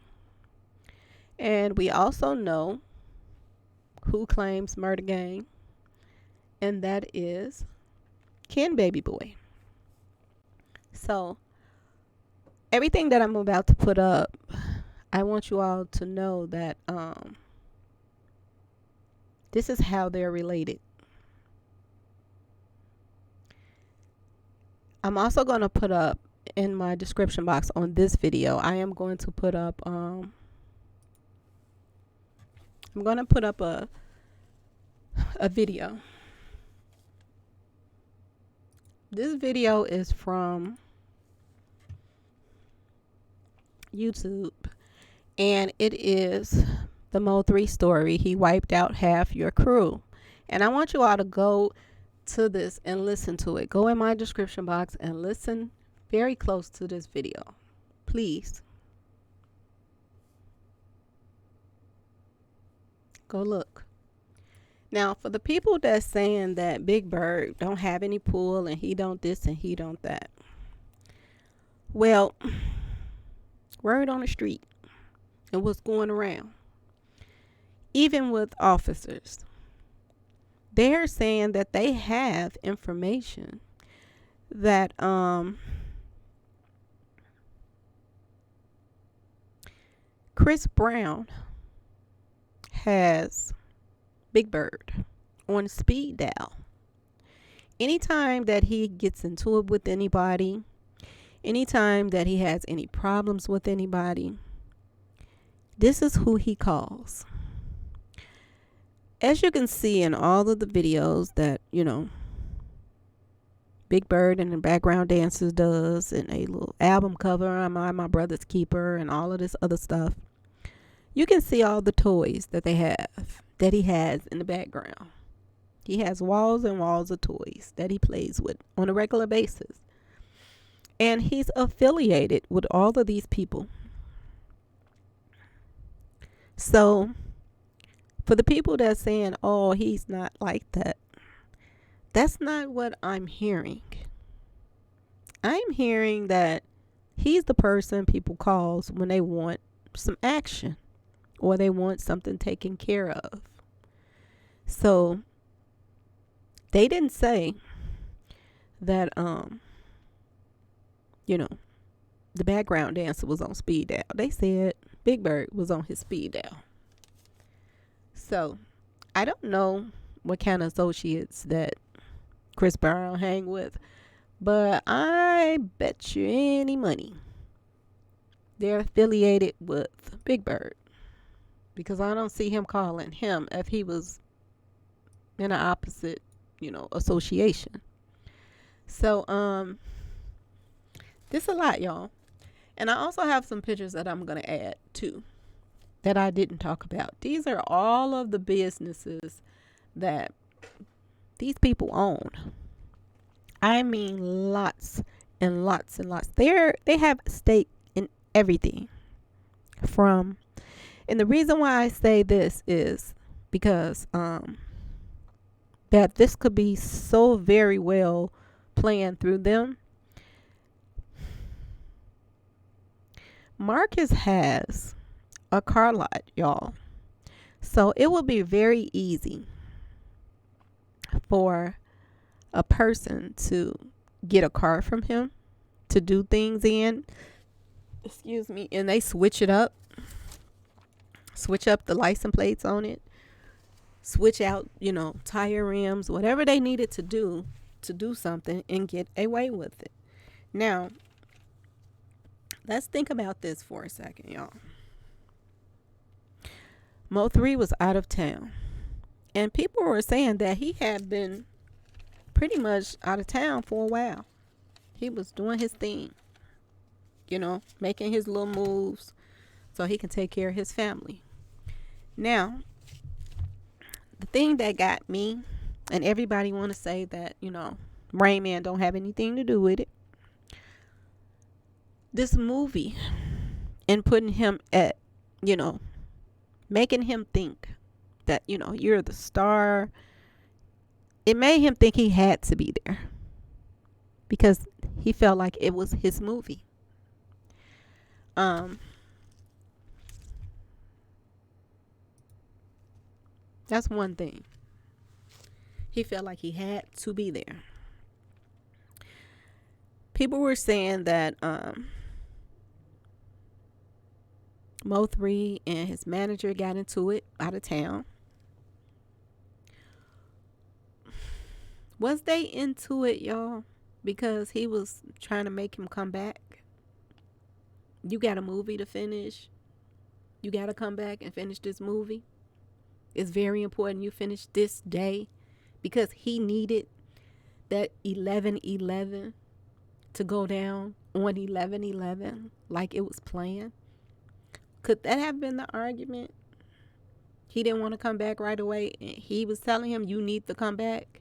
And we also know who claims Murder Gang, and that is Ken Baby Boy. So everything that I'm about to put up, I want you all to know that this is how they're related. I'm also going to put up in my description box on this video, I am going to put up I'm going to put up a video. This video is from YouTube, and it is the Mo3 story. He wiped out half your crew. And I want you all to go to this and listen to it. Go in my description box and listen very close to this video. Please. Go look. Now, for the people that's saying that Big Bird don't have any pull and he don't this and he don't that. Well, word on the street and what's going around, even with officers, they're saying that they have information that Chris Brown has Big Bird on speed dial. Anytime that he gets into it with anybody, anytime that he has any problems with anybody, this is who he calls. As you can see in all of the videos that, Big Bird and the background dancers does, and a little album cover, I'm my brother's keeper, and all of this other stuff, you can see all the toys that they have, that he has in the background. He has walls and walls of toys that he plays with on a regular basis. And he's affiliated with all of these people. So, for the people that's saying, oh, he's not like that, that's not what I'm hearing. I'm hearing that he's the person people call when they want some action or they want something taken care of. So, they didn't say that, the background dancer was on speed dial. They said Big Bird was on his speed dial. So, I don't know what kind of associates that Chris Brown hang with, but I bet you any money they're affiliated with Big Bird, because I don't see him calling him if he was in an opposite, association. So, this a lot, y'all. And I also have some pictures that I'm going to add too that I didn't talk about. These are all of the businesses that these people own. I mean, lots and lots and lots. They have a stake in everything. And the reason why I say this is because that this could be so very well planned through them. Marcus has a car lot, y'all. So it will be very easy for a person to get a car from him to do things in, excuse me, and they switch up the license plates on it, switch out, tire rims, whatever they needed to do something and get away with it. Now, let's think about this for a second, y'all. Mo3 was out of town, and people were saying that he had been pretty much out of town for a while. He was doing his thing, making his little moves so he can take care of his family. Now, the thing that got me, and everybody want to say that, Rain Man don't have anything to do with it. This movie and putting him at, making him think that, you're the star. It made him think he had to be there because he felt like it was his movie. That's one thing. He felt like he had to be there. People were saying that Mo3 and his manager got into it out of town. Was they into it, y'all? Because he was trying to make him come back. You got a movie to finish. You got to come back and finish this movie. It's very important you finish this day because he needed that 11/11 to go down on 11/11 like it was planned. Could that have been the argument? He didn't want to come back right away, and he was telling him, you need to come back.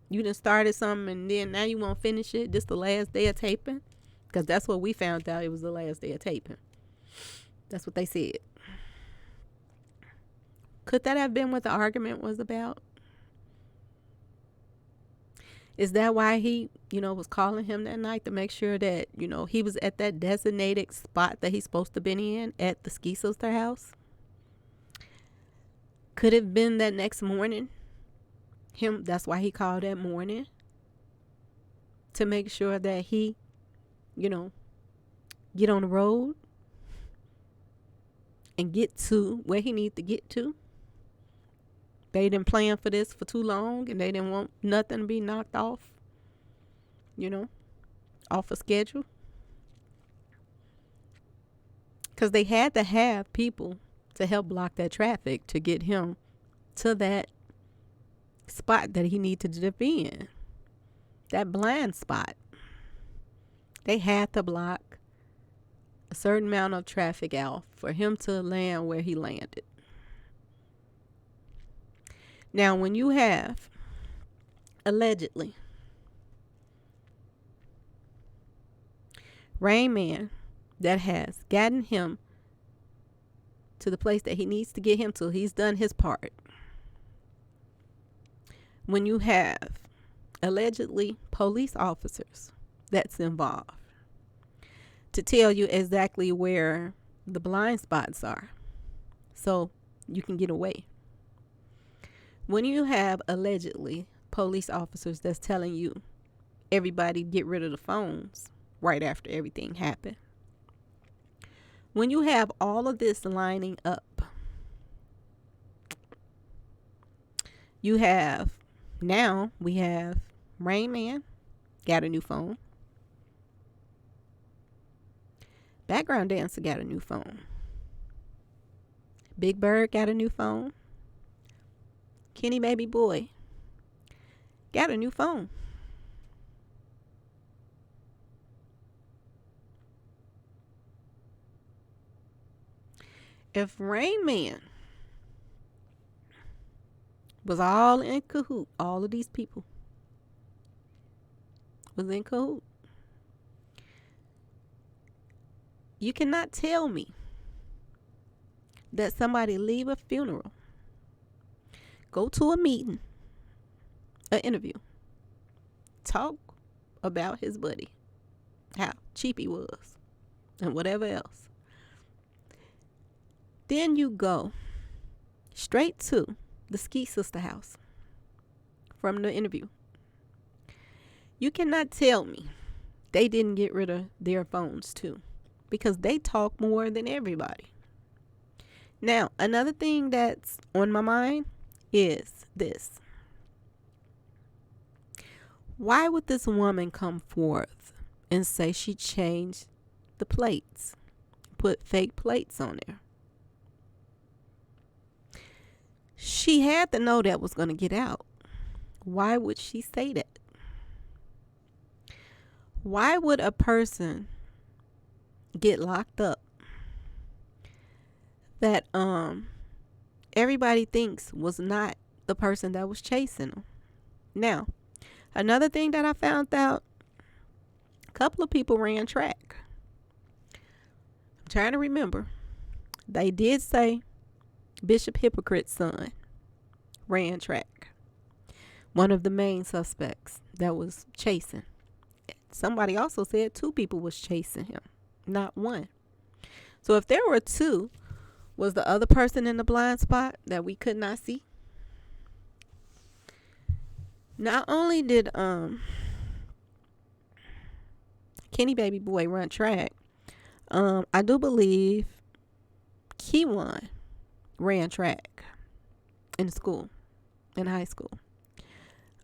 You done started something, and then now you won't finish it. This the last day of taping? Because that's what we found out. It was the last day of taping. That's what they said. Could that have been what the argument was about? Is that why he, was calling him that night to make sure that, he was at that designated spot that he's supposed to been in at the Ski Sister house? Could it have been that next morning? That's why he called that morning. To make sure that he, get on the road and get to where he needs to get to. They didn't plan for this for too long, and they didn't want nothing to be knocked off, off a schedule. Because they had to have people to help block that traffic to get him to that spot that he needed to be in. That blind spot. They had to block a certain amount of traffic out for him to land where he landed. Now, when you have, allegedly, Rain Man that has gotten him to the place that he needs to get him to, he's done his part. When you have, allegedly, police officers that's involved to tell you exactly where the blind spots are so you can get away. When you have allegedly police officers that's telling you everybody get rid of the phones right after everything happened. When you have all of this lining up, we have Rain Man got a new phone. Background Dancer got a new phone. Big Bird got a new phone. Kenny Baby Boy got a new phone. If Rain Man was all in cahoot, all of these people was in cahoot, you cannot tell me that somebody leave a funeral, go to a meeting, an interview, talk about his buddy, how cheap he was, and whatever else. Then you go straight to the Ski Sister house from the interview You cannot tell me they didn't get rid of their phones too, because they talk more than everybody. Now, another thing that's on my mind is this. Why would this woman come forth and say she changed the plates, put fake plates on there? She had to know that was going to get out. Why would she say that? Why would a person get locked up that everybody thinks was not the person that was chasing them? Now, another thing that I found out, a couple of people ran track. I'm trying to remember. They did say Bishop Hypocrite's son ran track. One of the main suspects that was chasing. Somebody also said 2 people was chasing him, not 1. So if there were 2, was the other person in the blind spot that we could not see? Not only did Kenny Baby Boy run track, I do believe Keywan ran track in school, in high school.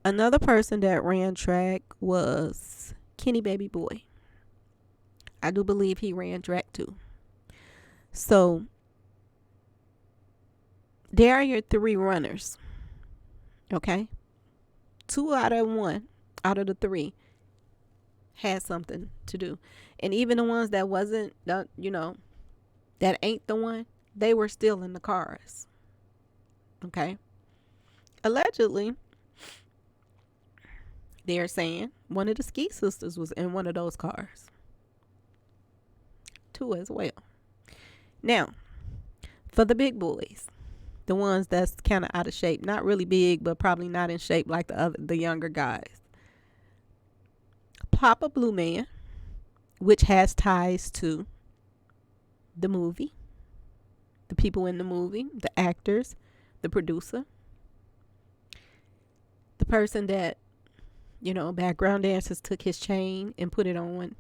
Another person that ran track was Kenny Baby Boy. I do believe he ran track too. So there are your 3 runners. Okay? 2 out of 1 out of the 3 had something to do. And even the ones that wasn't, that ain't the one, they were still in the cars. Okay? Allegedly, they're saying one of the Ski sisters was in one of those cars. 2 as well. Now, for the big boys, the ones that's kind of out of shape, not really big, but probably not in shape like the younger guys. Papa Blue Man, which has ties to the movie, the people in the movie, the actors, the producer, the person that, background dancers took his chain and put it on.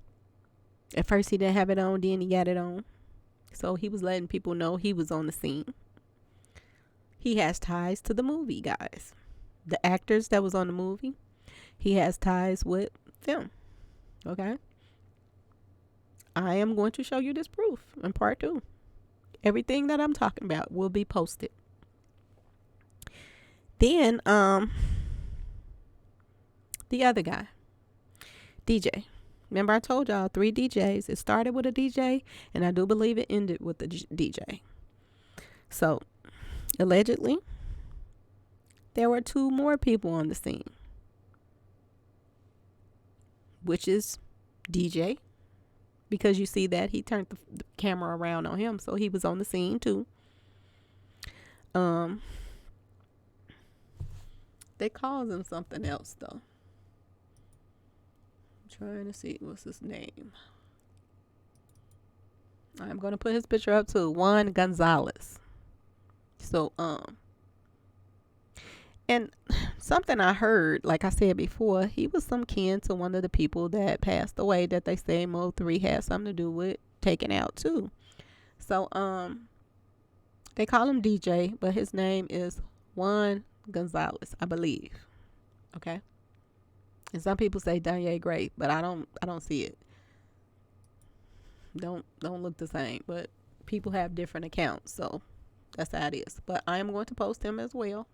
At first he didn't have it on, then he got it on. So he was letting people know he was on the scene. He has ties to the movie, guys. The actors that was on the movie, he has ties with them. Okay? I am going to show you this proof in part 2. Everything that I'm talking about will be posted. Then, the other guy, DJ. Remember I told y'all 3 DJs. It started with a DJ, and I do believe it ended with a DJ. So, allegedly, there were 2 more people on the scene, which is DJ, because you see that he turned the camera around on him, so he was on the scene too. They called him something else though. Trying to see what's his name. I'm gonna put his picture up too. Juan Gonzalez. So and something I heard, like I said before, he was some kin to one of the people that passed away that they say Mo3 had something to do with taking out too. So they call him DJ, but his name is Juan Gonzalez, I believe. Okay. And some people say Danye Gray, but I don't see it. Don't look the same, but people have different accounts, so that's how it is. But I am going to post him as well.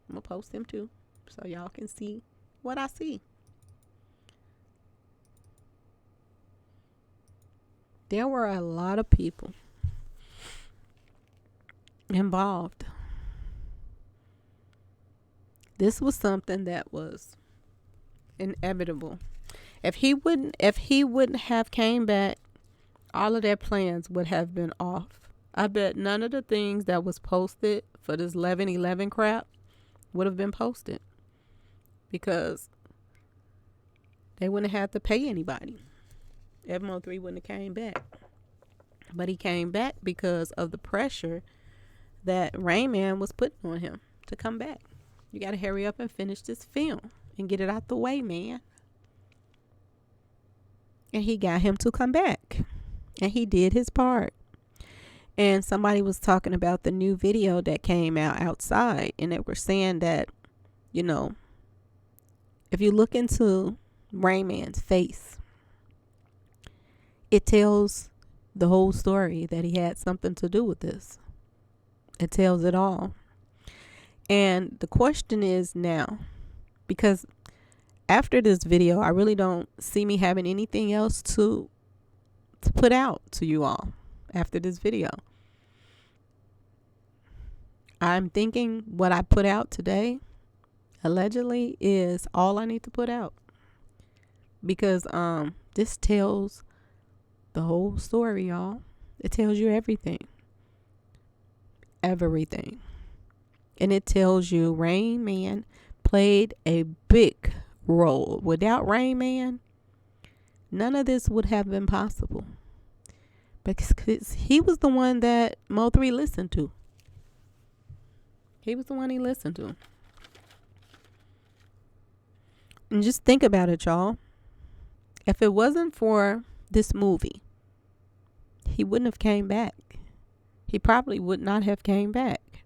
I'm gonna post him too, so y'all can see what I see. There were a lot of people involved. This was something that was inevitable. If he wouldn't have came back, all of their plans would have been off. I bet none of the things that was posted for this 11/11 crap would have been posted, because they wouldn't have to pay anybody. Mo3 wouldn't have came back. But he came back because of the pressure that Rain Man was putting on him to come back. You got to hurry up and finish this film. and get it out the way, man. And he got him to come back. And he did his part. And somebody was talking about the new video that came out outside. And they were saying that, you know, if you look into Rain Man's face, it tells the whole story that he had something to do with this. It tells it all. And the question is now, because after this video, I really don't see me having anything else to put out to you all after this video. I'm thinking what I put out today, allegedly, is all I need to put out. Because this tells the whole story, y'all. It tells you everything. Everything. And it tells you Rain Man played a big role. Without Rain Man, none of this would have been possible. Because he was the one that Mo3 listened to. He was the one he listened to. And just think about it, y'all. If it wasn't for this movie, he wouldn't have came back. He probably would not have came back.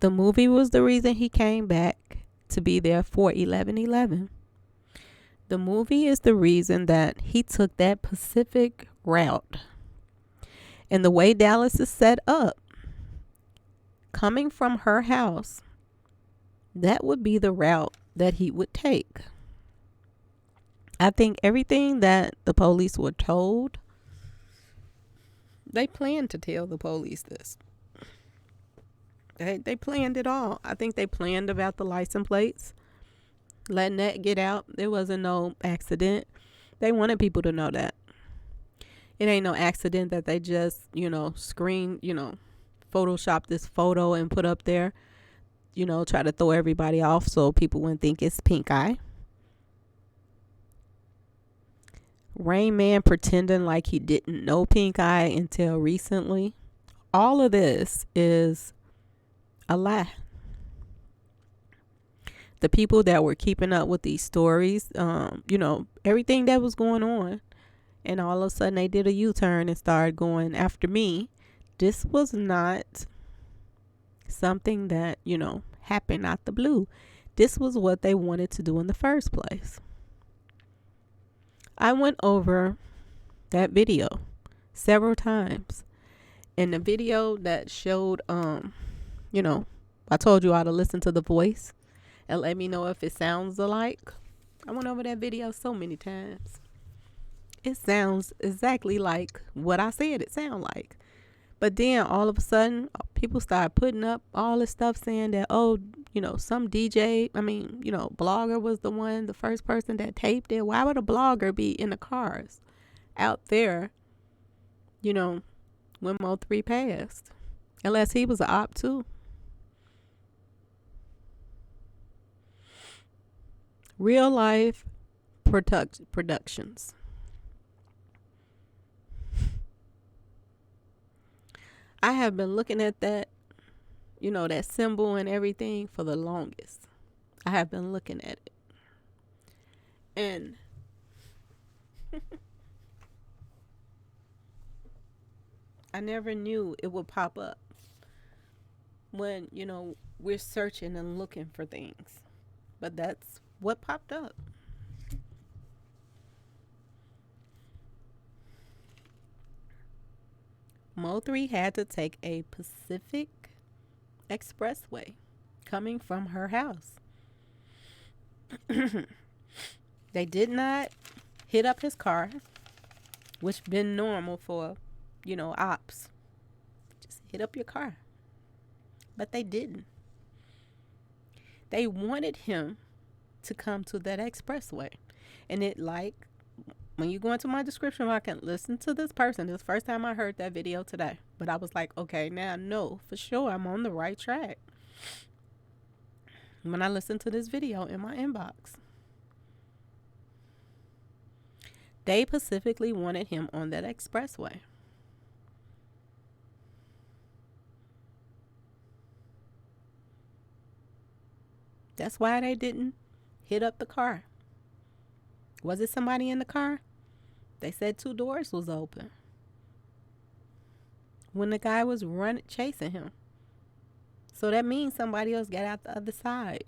The movie was the reason he came back to be there for 11/11. The movie is the reason that he took that Pacific route. And the way Dallas is set up, coming from her house, that would be the route that he would take. I think everything that the police were told, they planned to tell the police this. They planned it all. I think they planned about the license plates, letting that get out. There wasn't no accident. They wanted people to know that. It ain't no accident that they just, screen, Photoshop this photo and put up there, try to throw everybody off so people wouldn't think it's pink eye. Rain Man pretending like he didn't know pink eye until recently. All of this is a lie. The people that were keeping up with these stories, everything that was going on, and all of a sudden they did a U-turn and started going after me. This was not something that, happened out the blue. This was what they wanted to do in the first place. I went over that video several times. And the video that showed, I told you all to listen to the voice and let me know if it sounds alike. I went over that video so many times. It sounds exactly like what I said it sound like. But then all of a sudden, people started putting up all this stuff saying that, some blogger was the first person that taped it. Why would a blogger be in the cars out there, when Mo3 passed? Unless he was an op too. Real life productions. I have been looking at that, that symbol and everything for the longest. I have been looking at it. And I never knew it would pop up when, we're searching and looking for things. But that's what popped up. Mo3 had to take a Pacific Expressway coming from her house. They did not hit up his car, which been normal for, ops. Just hit up your car. But they didn't. They wanted him to come to that expressway. And when you go into my description, I can listen to this person. This is the first time I heard that video today. But I was like, okay, now I know for sure I'm on the right track when I listened to this video in my inbox. They specifically wanted him on that expressway. That's why they didn't hit up the car. Was it somebody in the car? They said 2 doors was open when the guy was running, chasing him. So that means somebody else got out the other side.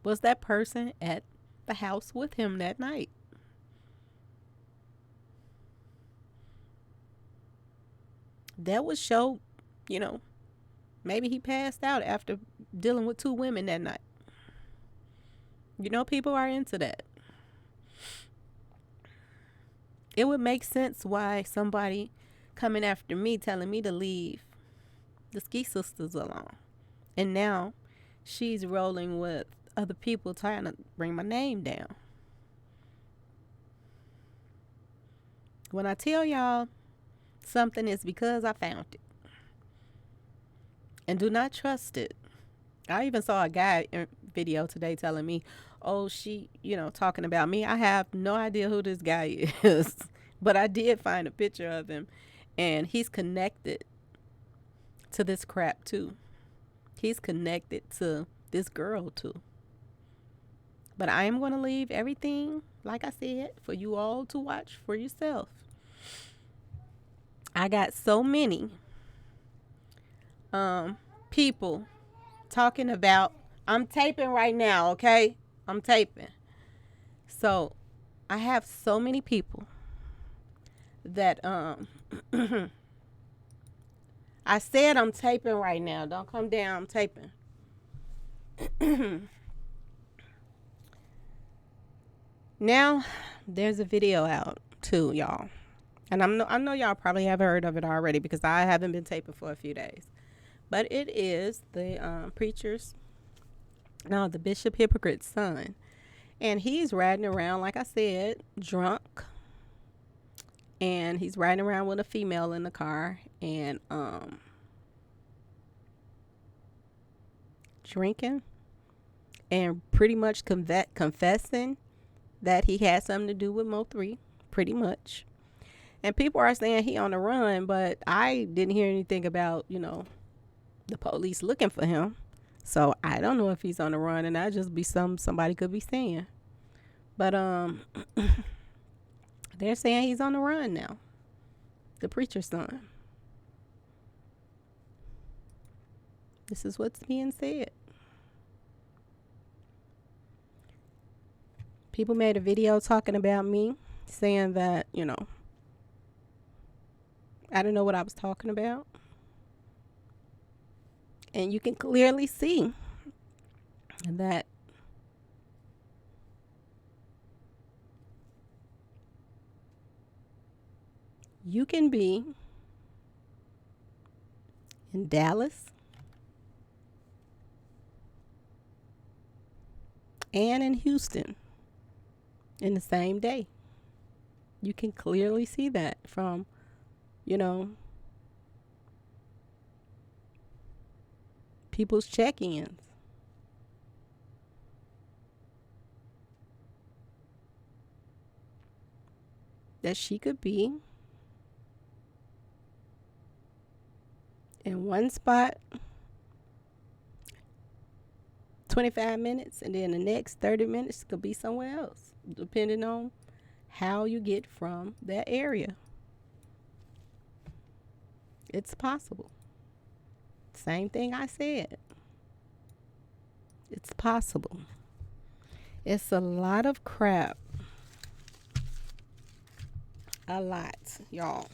Was that person at the house with him that night? That would show, you know, maybe he passed out after dealing with 2 women that night. You know, people are into that. It would make sense why somebody coming after me telling me to leave the Ski Sisters alone. And now she's rolling with other people trying to bring my name down. When I tell y'all something, is because I found it. And do not trust it. I even saw a guy in video today telling me, oh, she, talking about me. I have no idea who this guy is. But I did find a picture of him. And he's connected to this crap too. He's connected to this girl too. But I am going to leave everything, like I said, for you all to watch for yourself. I got so many people talking about, I'm taping right now, okay? I'm taping. So I have so many people that I said I'm taping right now. Don't come down, I'm taping. Now there's a video out too, y'all. And I know y'all probably have heard of it already because I haven't been taping for a few days. But it is the the Bishop Hypocrite's son. And he's riding around, like I said, drunk. And he's riding around with a female in the car and drinking and pretty much confessing that he had something to do with Mo3, pretty much. And people are saying he on the run, but I didn't hear anything about, the police looking for him. So I don't know if he's on the run, and that just be somebody could be saying. But they're saying he's on the run now. The preacher's son. This is what's being said. People made a video talking about me, saying that, I didn't know what I was talking about. And you can clearly see that you can be in Dallas and in Houston in the same day. You can clearly see that from, people's check-ins. That she could be in one spot 25 minutes and then the next 30 minutes could be somewhere else, depending on how you get from that area. It's possible. Same thing I said. It's possible. It's a lot of crap. A lot, y'all,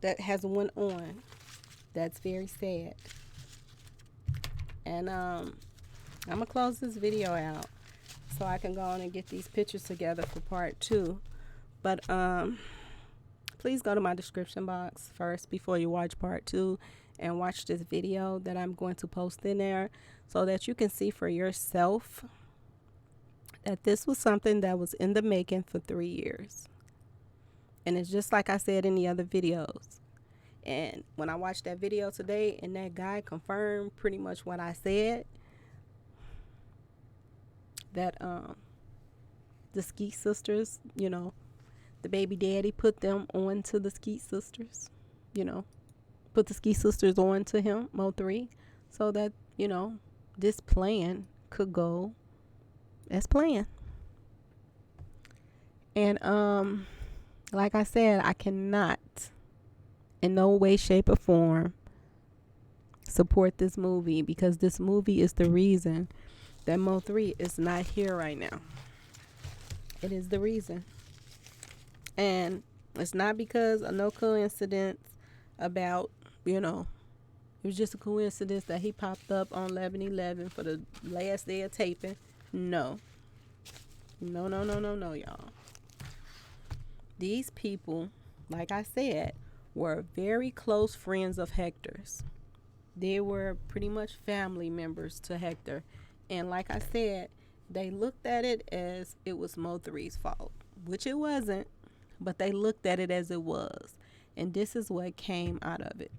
that has went on. That's very sad. And I'm gonna close this video out so I can go on and get these pictures together for part 2. But please go to my description box first before you watch part 2 and watch this video that I'm going to post in there so that you can see for yourself that this was something that was in the making for 3 years. And it's just like I said in the other videos. And when I watched that video today and that guy confirmed pretty much what I said, that the Ski Sisters, the baby daddy put them on to the Ski Sisters, put the Ski Sisters on to him, Mo3, so that, this plan could go as planned. And like I said, I cannot in no way, shape, or form support this movie, because this movie is the reason that Mo3 is not here right now. It is the reason. And it's not because of no coincidence about, it was just a coincidence that he popped up on 11/11 for the last day of taping. No. No, no, no, no, no, y'all. These people, like I said, were very close friends of Hector's. They were pretty much family members to Hector. And like I said, they looked at it as it was Mo3's fault, which it wasn't, but they looked at it as it was. And this is what came out of it.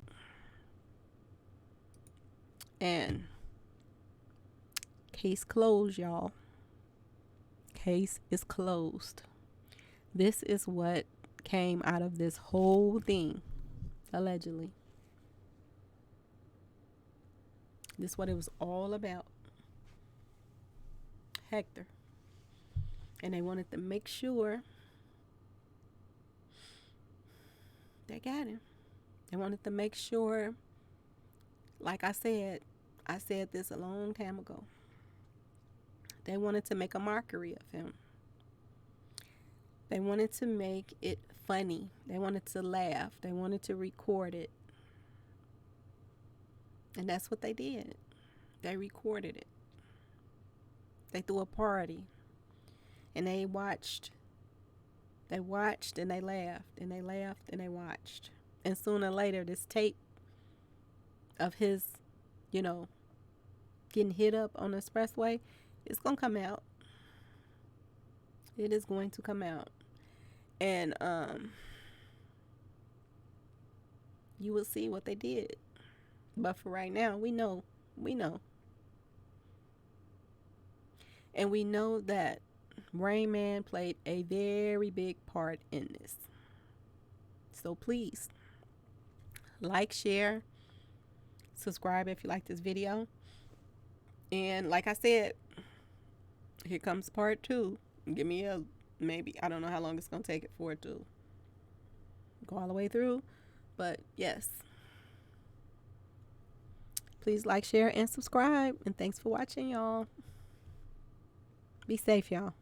And case closed, y'all. Case is closed. This is what came out of this whole thing, allegedly. This is what it was all about. Hector. And they wanted to make sure they got him. They wanted to make sure, like I said this a long time ago. They wanted to make a mockery of him. They wanted to make it funny. They wanted to laugh. They wanted to record it. And that's what they did. They recorded it. They threw a party. And they watched. They watched and they laughed. And they laughed and they watched. And sooner or later, this tape of his, getting hit up on the expressway, it's going to come out. It is going to come out. And you will see what they did. But for right now, we know. And we know that Rain Man played a very big part in this. So please, like, share, subscribe if you like this video. And like I said, here comes part 2. Give me maybe, I don't know how long it's going to take it for it to go all the way through. But yes. Please like, share, and subscribe. And thanks for watching, y'all. Be safe, y'all.